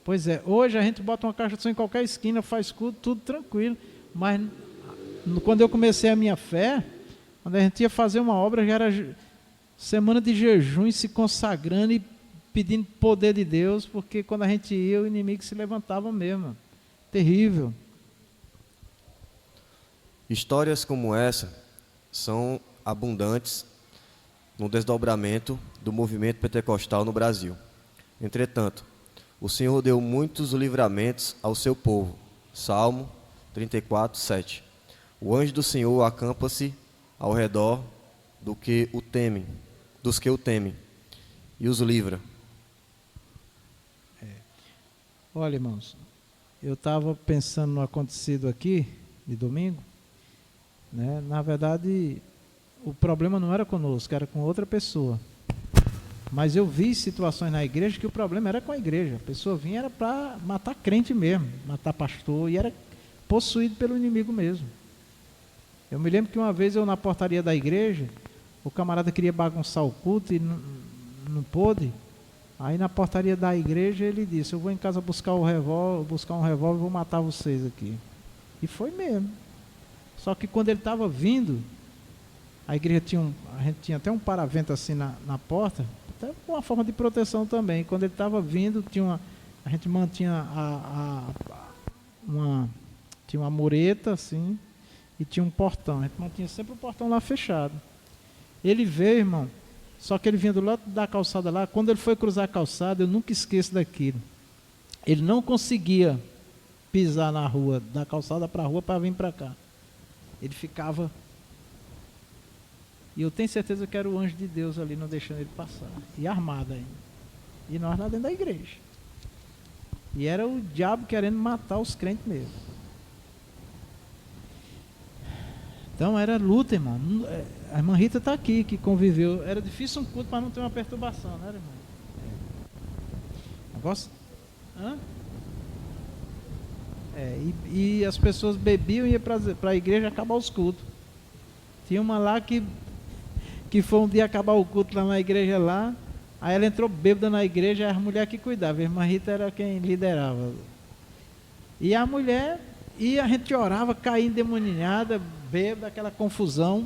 Pois é, hoje a gente bota uma caixa de som em qualquer esquina, faz culto, tudo tranquilo. Mas quando eu comecei a minha fé, quando a gente ia fazer uma obra, já era semana de jejum e se consagrando e pedindo poder de Deus, porque quando a gente ia, o inimigo se levantava mesmo. Terrível. Histórias como essa são abundantes no desdobramento do movimento pentecostal no Brasil. Entretanto, o Senhor deu muitos livramentos ao seu povo. Salmo 34, 7. O anjo do Senhor acampa-se ao redor dos que o temem, e os livra. Olha, irmãos, eu estava pensando no acontecido aqui, de domingo, né? Na verdade, o problema não era conosco, era com outra pessoa. Mas eu vi situações na igreja que o problema era com a igreja. A pessoa vinha era para matar crente mesmo, matar pastor, e era possuído pelo inimigo mesmo. Eu me lembro que uma vez eu na portaria da igreja, o camarada queria bagunçar o culto e não pôde. Aí na portaria da igreja ele disse: eu vou em casa buscar um revólver e vou matar vocês aqui. E foi mesmo. Só que quando ele estava vindo, a igreja a gente tinha até um paravento assim na porta, até uma forma de proteção também. Quando ele estava vindo, a gente mantinha tinha uma mureta assim, e tinha um portão. A gente mantinha sempre o portão lá fechado. Ele veio, irmão, só que ele vinha do lado da calçada lá. Quando ele foi cruzar a calçada, eu nunca esqueço daquilo. Ele não conseguia pisar na rua, da calçada para a rua para vir para cá. Ele ficava... E eu tenho certeza que era o anjo de Deus ali, não deixando ele passar. E armado ainda. E nós lá dentro da igreja. E era o diabo querendo matar os crentes mesmo. Então era luta, irmão. A irmã Rita está aqui, que conviveu. Era difícil um culto para não ter uma perturbação, né, irmão? Negócio... Hã? E as pessoas bebiam e iam para a igreja acabar os cultos. Tinha uma lá que foi um dia acabar o culto lá na igreja lá. Aí ela entrou bêbada na igreja, era a mulher que cuidava. A irmã Rita era quem liderava. E a mulher... E a gente orava, caía endemoniada, bêbada, aquela confusão.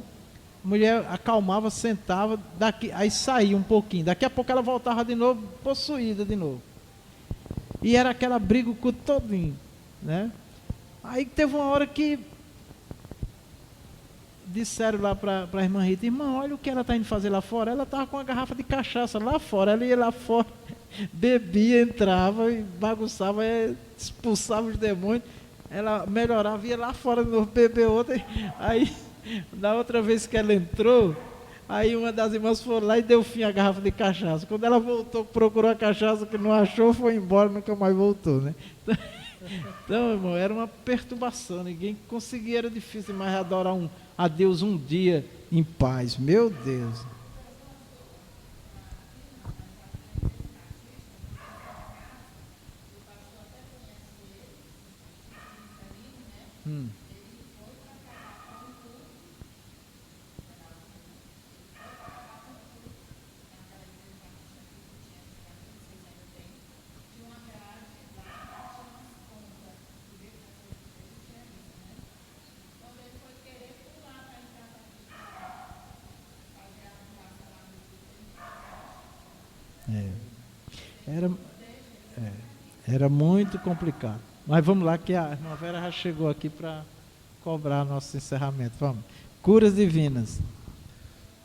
A mulher acalmava, sentava, aí saía um pouquinho. Daqui a pouco ela voltava de novo, possuída de novo. E era aquela briga o culto todinho, né? Aí teve uma hora que disseram lá para a irmã Rita: irmã, olha o que ela está indo fazer lá fora. Ela estava com uma garrafa de cachaça lá fora. Ela ia lá fora, bebia, entrava e bagunçava, expulsava os demônios. Ela melhorava, ia lá fora de novo, beber outra. Aí, da outra vez que ela entrou, aí uma das irmãs foi lá e deu fim à garrafa de cachaça. Quando ela voltou, procurou a cachaça que não achou, foi embora, nunca mais voltou, né? Então, irmão, era uma perturbação. Ninguém conseguia, era difícil mais adorar a Deus um dia em paz. Meu Deus. Era muito complicado. Mas vamos lá, que a irmã Vera já chegou aqui para cobrar nosso encerramento. Vamos. Curas divinas.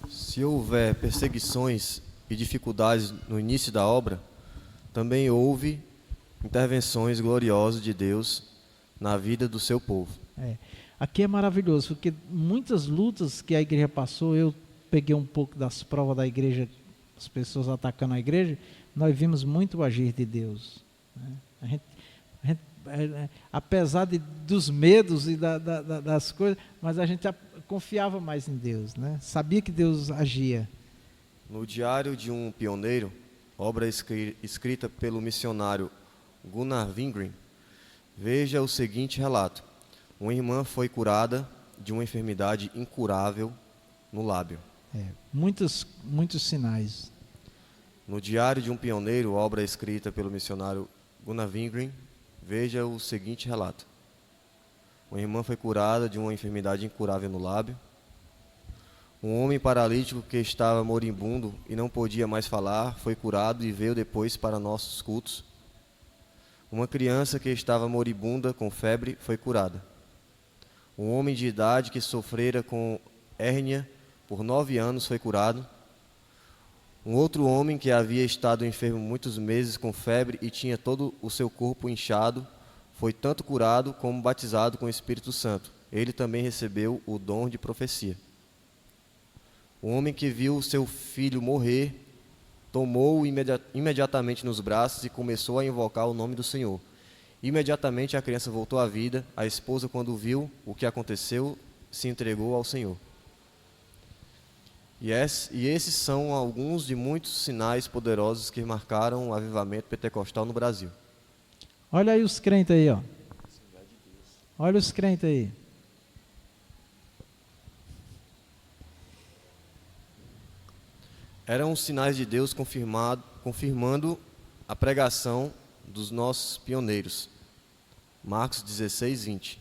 Se houver perseguições e dificuldades no início da obra, também houve intervenções gloriosas de Deus na vida do seu povo. Aqui é maravilhoso, porque muitas lutas que a igreja passou, eu peguei um pouco das provas da igreja, as pessoas atacando a igreja, nós vimos muito o agir de Deus. Né? Apesar dos medos e das coisas, mas a gente confiava mais em Deus, né? Sabia que Deus agia. No Diário de um Pioneiro, obra escrita pelo missionário Gunnar Wingren, veja o seguinte relato. Uma irmã foi curada de uma enfermidade incurável no lábio. Muitos sinais. No Diário de um Pioneiro, obra escrita pelo missionário Gunnar Wingren, veja o seguinte relato. Uma irmã foi curada de uma enfermidade incurável no lábio. Um homem paralítico que estava moribundo e não podia mais falar foi curado e veio depois para nossos cultos. Uma criança que estava moribunda com febre foi curada. Um homem de idade que sofrera com hérnia por 9 anos foi curado. Um outro homem que havia estado enfermo muitos meses com febre e tinha todo o seu corpo inchado, foi tanto curado como batizado com o Espírito Santo. Ele também recebeu o dom de profecia. O homem que viu seu filho morrer, tomou-o imediatamente nos braços e começou a invocar o nome do Senhor. Imediatamente a criança voltou à vida. A esposa, quando viu o que aconteceu, se entregou ao Senhor. E esses são alguns de muitos sinais poderosos que marcaram o avivamento pentecostal no Brasil. Olha aí os crentes aí, ó. Olha os crentes aí. Eram os sinais de Deus confirmando a pregação dos nossos pioneiros. Marcos 16, 20.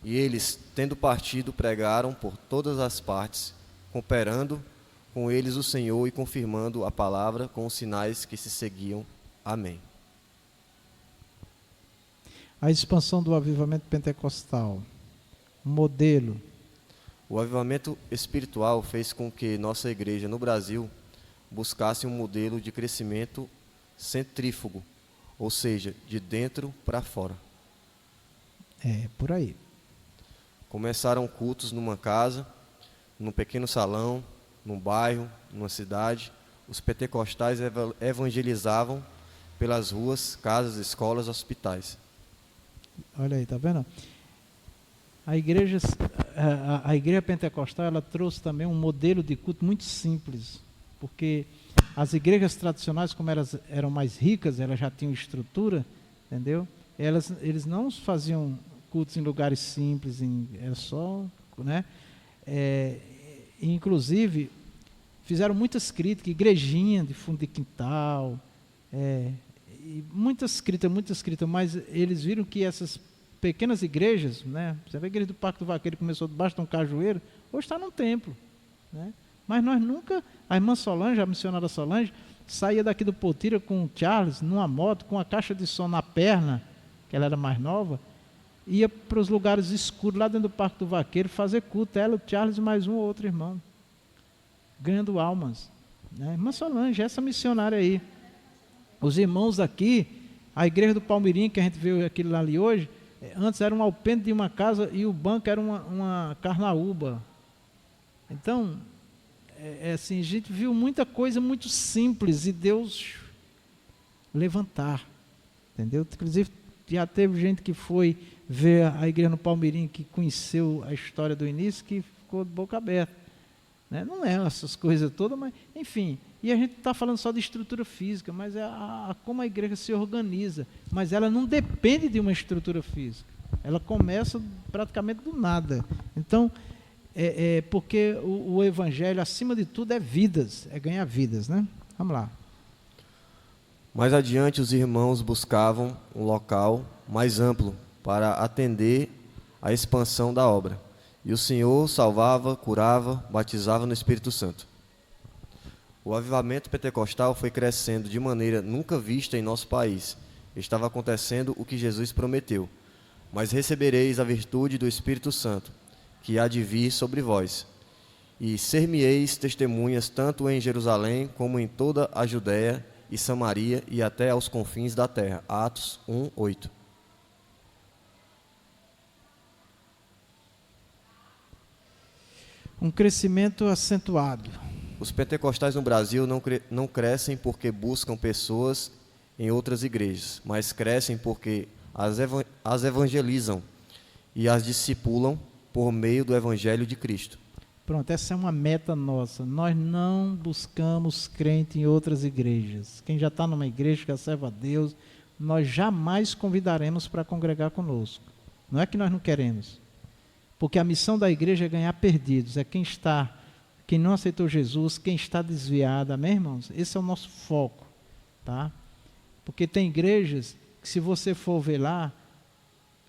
E eles, tendo partido, pregaram por todas as partes, cooperando com eles o Senhor e confirmando a palavra com os sinais que se seguiam. Amém. A expansão do avivamento pentecostal. Modelo. O avivamento espiritual fez com que nossa igreja no Brasil buscasse um modelo de crescimento centrífugo, ou seja, de dentro para fora. Por aí. Começaram cultos numa casa, num pequeno salão, num bairro, numa cidade. Os pentecostais evangelizavam pelas ruas, casas, escolas, hospitais. Olha aí, tá vendo? A igreja pentecostal, ela trouxe também um modelo de culto muito simples, porque as igrejas tradicionais, como elas eram mais ricas, elas já tinham estrutura, entendeu? Eles não faziam cultos em lugares simples, era só, né? Inclusive, fizeram muitas críticas, igrejinha de fundo de quintal, e muitas críticas, mas eles viram que essas pequenas igrejas, né? Você vê a igreja do Parque do Vaqueiro, começou debaixo de um cajueiro, hoje está num templo, né? Mas nós nunca, a irmã Solange, a missionária Solange, saía daqui do Potira com o Charles, numa moto, com a caixa de som na perna, que ela era mais nova, ia para os lugares escuros, lá dentro do Parque do Vaqueiro, fazer culto, ela, o Charles e mais um ou outro irmão, ganhando almas, né? Irmã Solange, essa missionária aí. Os irmãos aqui, a igreja do Palmirim, que a gente viu aquilo ali hoje, antes era um alpendre de uma casa e o banco era uma carnaúba. Então, assim, a gente viu muita coisa muito simples e Deus levantar, entendeu? Inclusive, já teve gente que foi ver a igreja no Palmirim, que conheceu a história do início, que ficou de boca aberta, né? Não é essas coisas todas, mas, enfim, e a gente está falando só de estrutura física, mas como a igreja se organiza, mas ela não depende de uma estrutura física, ela começa praticamente do nada. Então, porque o evangelho, acima de tudo, é vidas, é ganhar vidas, né? Vamos lá. Mais adiante, os irmãos buscavam um local mais amplo para atender à expansão da obra. E o Senhor salvava, curava, batizava no Espírito Santo. O avivamento pentecostal foi crescendo de maneira nunca vista em nosso país. Estava acontecendo o que Jesus prometeu. mas recebereis a virtude do Espírito Santo, que há de vir sobre vós. E ser-me-eis testemunhas tanto em Jerusalém como em toda a Judéia e Samaria e até aos confins da terra. Atos 1:8. Um crescimento acentuado. Os pentecostais no Brasil não crescem porque buscam pessoas em outras igrejas, mas crescem porque as evangelizam e as discipulam por meio do Evangelho de Cristo. Pronto, essa é uma meta nossa. Nós não buscamos crente em outras igrejas. Quem já está numa igreja que serve a Deus, nós jamais convidaremos para congregar conosco. Não é que nós não queremos. Porque a missão da igreja é ganhar perdidos. É quem não aceitou Jesus, quem está desviado. Amém, irmãos? Esse é o nosso foco. Tá? Porque tem igrejas que, se você for ver lá,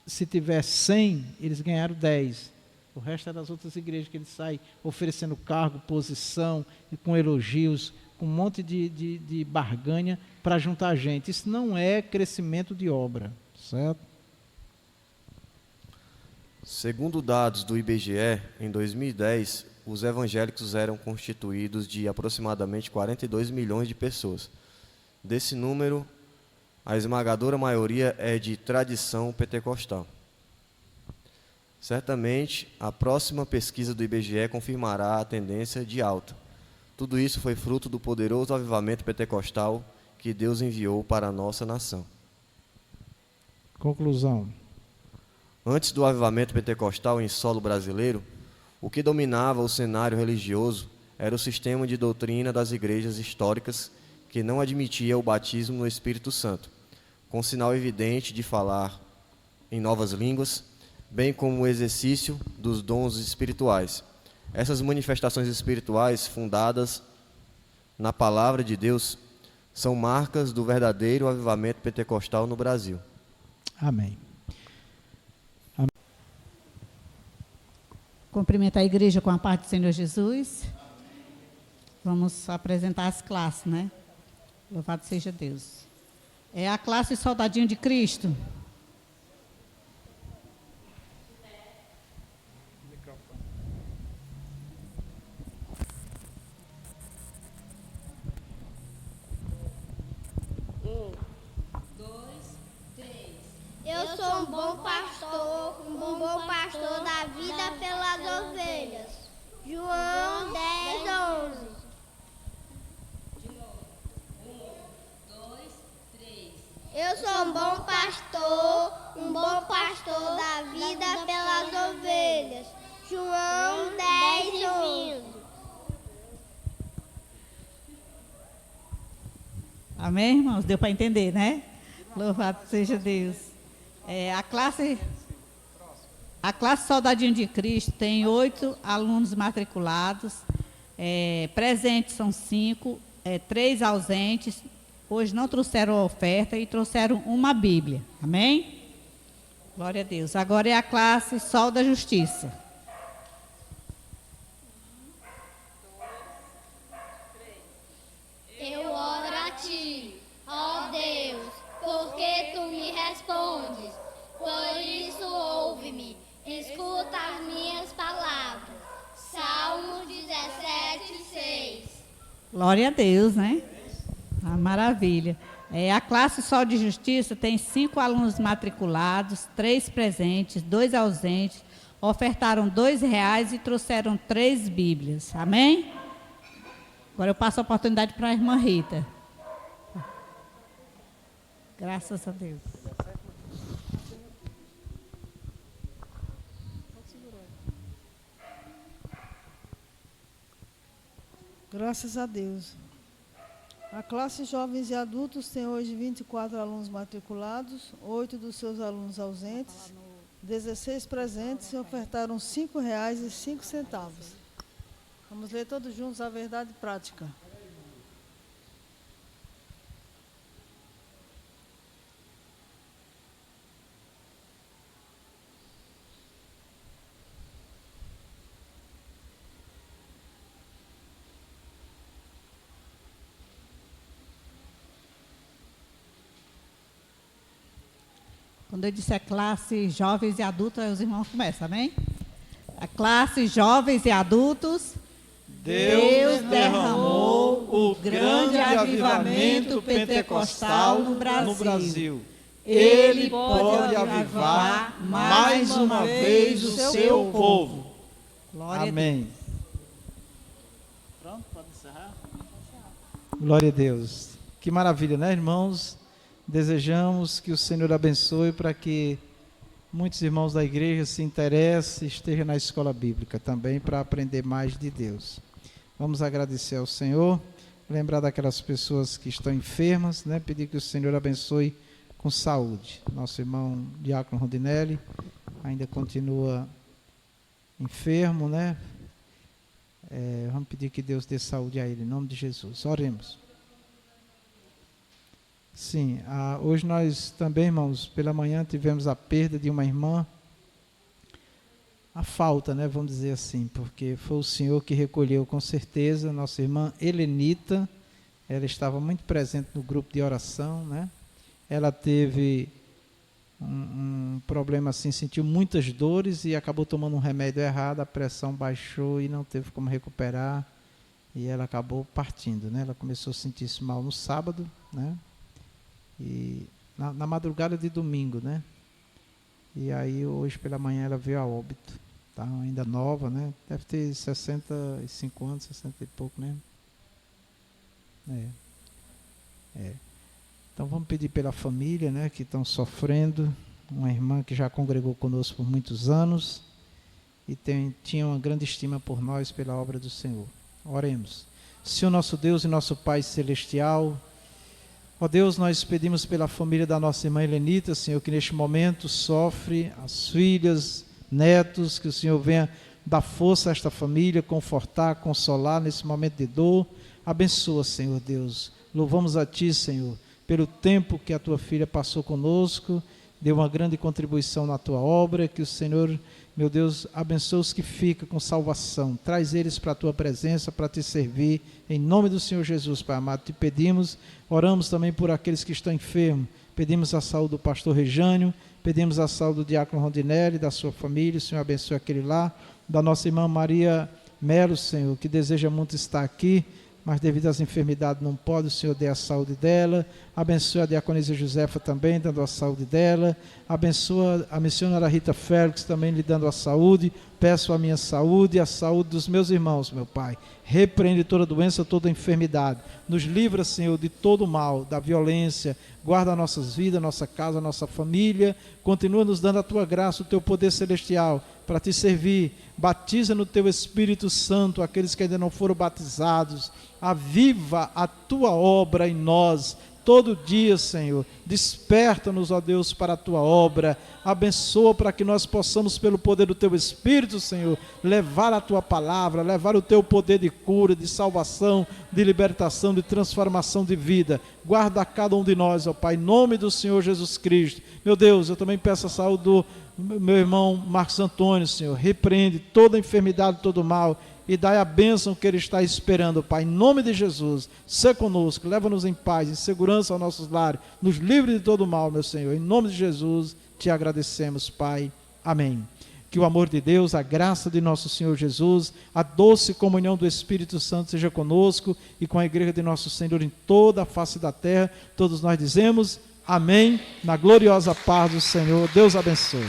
se tiver 100, eles ganharam 10. O resto é das outras igrejas que eles saem oferecendo cargo, posição, com elogios, com um monte de barganha para juntar gente. Isso não é crescimento de obra, certo? Segundo dados do IBGE, em 2010, os evangélicos eram constituídos de aproximadamente 42 milhões de pessoas. Desse número, a esmagadora maioria é de tradição pentecostal. Certamente, a próxima pesquisa do IBGE confirmará a tendência de alta. Tudo isso foi fruto do poderoso avivamento pentecostal que Deus enviou para a nossa nação. Conclusão. Antes do avivamento pentecostal em solo brasileiro, o que dominava o cenário religioso era o sistema de doutrina das igrejas históricas que não admitia o batismo no Espírito Santo, com sinal evidente de falar em novas línguas, bem como o exercício dos dons espirituais. Essas manifestações espirituais, fundadas na palavra de Deus, são marcas do verdadeiro avivamento pentecostal no Brasil. Amém. Cumprimentar a igreja com a paz do Senhor Jesus. Vamos apresentar as classes, né? Louvado seja Deus. É a classe Soldadinho de Cristo. Eu sou um bom pastor da vida pelas ovelhas. João 10:11. Eu sou um bom pastor da vida pelas ovelhas. João 10:11. Amém, irmãos? Deu para entender, né? Louvado seja Deus. A classe Soldadinho de Cristo tem 8 alunos matriculados. Presentes são 5, 3 ausentes. Hoje não trouxeram a oferta e trouxeram uma Bíblia. Amém? Glória a Deus. Agora é a classe Sol da Justiça. Eu oro a ti, ó Deus, porque tu me respondes. Por isso ouve-me, escuta as minhas palavras. Salmo 17:6. Glória a Deus, né? Ah, maravilha. A classe Sol de Justiça tem 5 alunos matriculados, 3 presentes, 2 ausentes, ofertaram R$2 e trouxeram 3 Bíblias. Amém? Agora eu passo a oportunidade para a irmã Rita. Graças a Deus. Graças a Deus. A classe Jovens e Adultos tem hoje 24 alunos matriculados, 8 dos seus alunos ausentes, 16 presentes e ofertaram R$5,05. Vamos ler todos juntos a verdade prática. Quando eu disser classe jovens e adultos, aí os irmãos começam, amém? A classe jovens e adultos, Deus derramou o grande avivamento pentecostal no Brasil. Ele pode avivar mais uma vez o seu povo. Glória Amém. a Deus. Pronto, pode encerrar? Glória a Deus. Que maravilha, né, irmãos? Desejamos que o Senhor abençoe para que muitos irmãos da igreja se interessem e estejam na escola bíblica também para aprender mais de Deus. Vamos agradecer ao Senhor, lembrar daquelas pessoas que estão enfermas, né? Pedir que o Senhor abençoe com saúde. Nosso irmão Diácono Rondinelli ainda continua enfermo, né? Vamos pedir que Deus dê saúde a ele, em nome de Jesus. Oremos. Sim, hoje nós também, irmãos, pela manhã tivemos a perda de uma irmã, a falta, né, vamos dizer assim, porque foi o Senhor que recolheu com certeza, nossa irmã Helenita. Ela estava muito presente no grupo de oração, né? Ela teve um problema assim, sentiu muitas dores e acabou tomando um remédio errado, a pressão baixou e não teve como recuperar e ela acabou partindo, né? Ela começou a sentir-se mal no sábado, né? E na madrugada de domingo, né? E aí hoje pela manhã ela veio a óbito, tá? Ainda nova, né? Deve ter 65 anos, 60 e pouco, né? Então vamos pedir pela família, né, que estão sofrendo, uma irmã que já congregou conosco por muitos anos e tinha uma grande estima por nós, pela obra do Senhor. Oremos. Senhor nosso Deus e nosso Pai Celestial, ó Deus, nós pedimos pela família da nossa irmã Helenita, Senhor, que neste momento sofre, as filhas, netos, que o Senhor venha dar força a esta família, confortar, consolar nesse momento de dor. Abençoa, Senhor Deus. Louvamos a Ti, Senhor, pelo tempo que a Tua filha passou conosco, deu uma grande contribuição na Tua obra, que o Senhor, meu Deus, abençoe os que ficam com salvação, traz eles para a Tua presença, para Te servir, em nome do Senhor Jesus, Pai amado, Te pedimos, oramos também por aqueles que estão enfermos, pedimos a saúde do pastor Rejânio, pedimos a saúde do diácono Rondinelli, da sua família, o Senhor abençoe aquele lá, da nossa irmã Maria Melo, Senhor, que deseja muito estar aqui, mas devido às enfermidades não pode, o Senhor dê a saúde dela. Abençoa a diaconisa Josefa também, dando a saúde dela. Abençoa a missionária Rita Félix também, lhe dando a saúde. Peço a minha saúde e a saúde dos meus irmãos, meu Pai. Repreende toda doença, toda enfermidade. Nos livra, Senhor, de todo o mal, da violência. Guarda nossas vidas, nossa casa, nossa família. Continua nos dando a Tua graça, o Teu poder celestial, para Te servir. Batiza no Teu Espírito Santo aqueles que ainda não foram batizados. Aviva a Tua obra em nós, todo dia, Senhor. Desperta-nos, ó Deus, para a Tua obra. Abençoa para que nós possamos, pelo poder do Teu Espírito, Senhor, levar a Tua palavra, levar o Teu poder de cura, de salvação, de libertação, de transformação de vida. Guarda a cada um de nós, ó Pai, em nome do Senhor Jesus Cristo. Meu Deus, eu também peço a saúde do meu irmão Marcos Antônio, Senhor. Repreende toda enfermidade, todo mal, e dai a bênção que Ele está esperando, Pai, em nome de Jesus. Sê conosco, leva-nos em paz, em segurança aos nossos lares, nos livre de todo mal, meu Senhor. Em nome de Jesus, Te agradecemos, Pai. Amém. Que o amor de Deus, a graça de nosso Senhor Jesus, a doce comunhão do Espírito Santo seja conosco e com a igreja de nosso Senhor em toda a face da terra. Todos nós dizemos amém, na gloriosa paz do Senhor. Deus abençoe.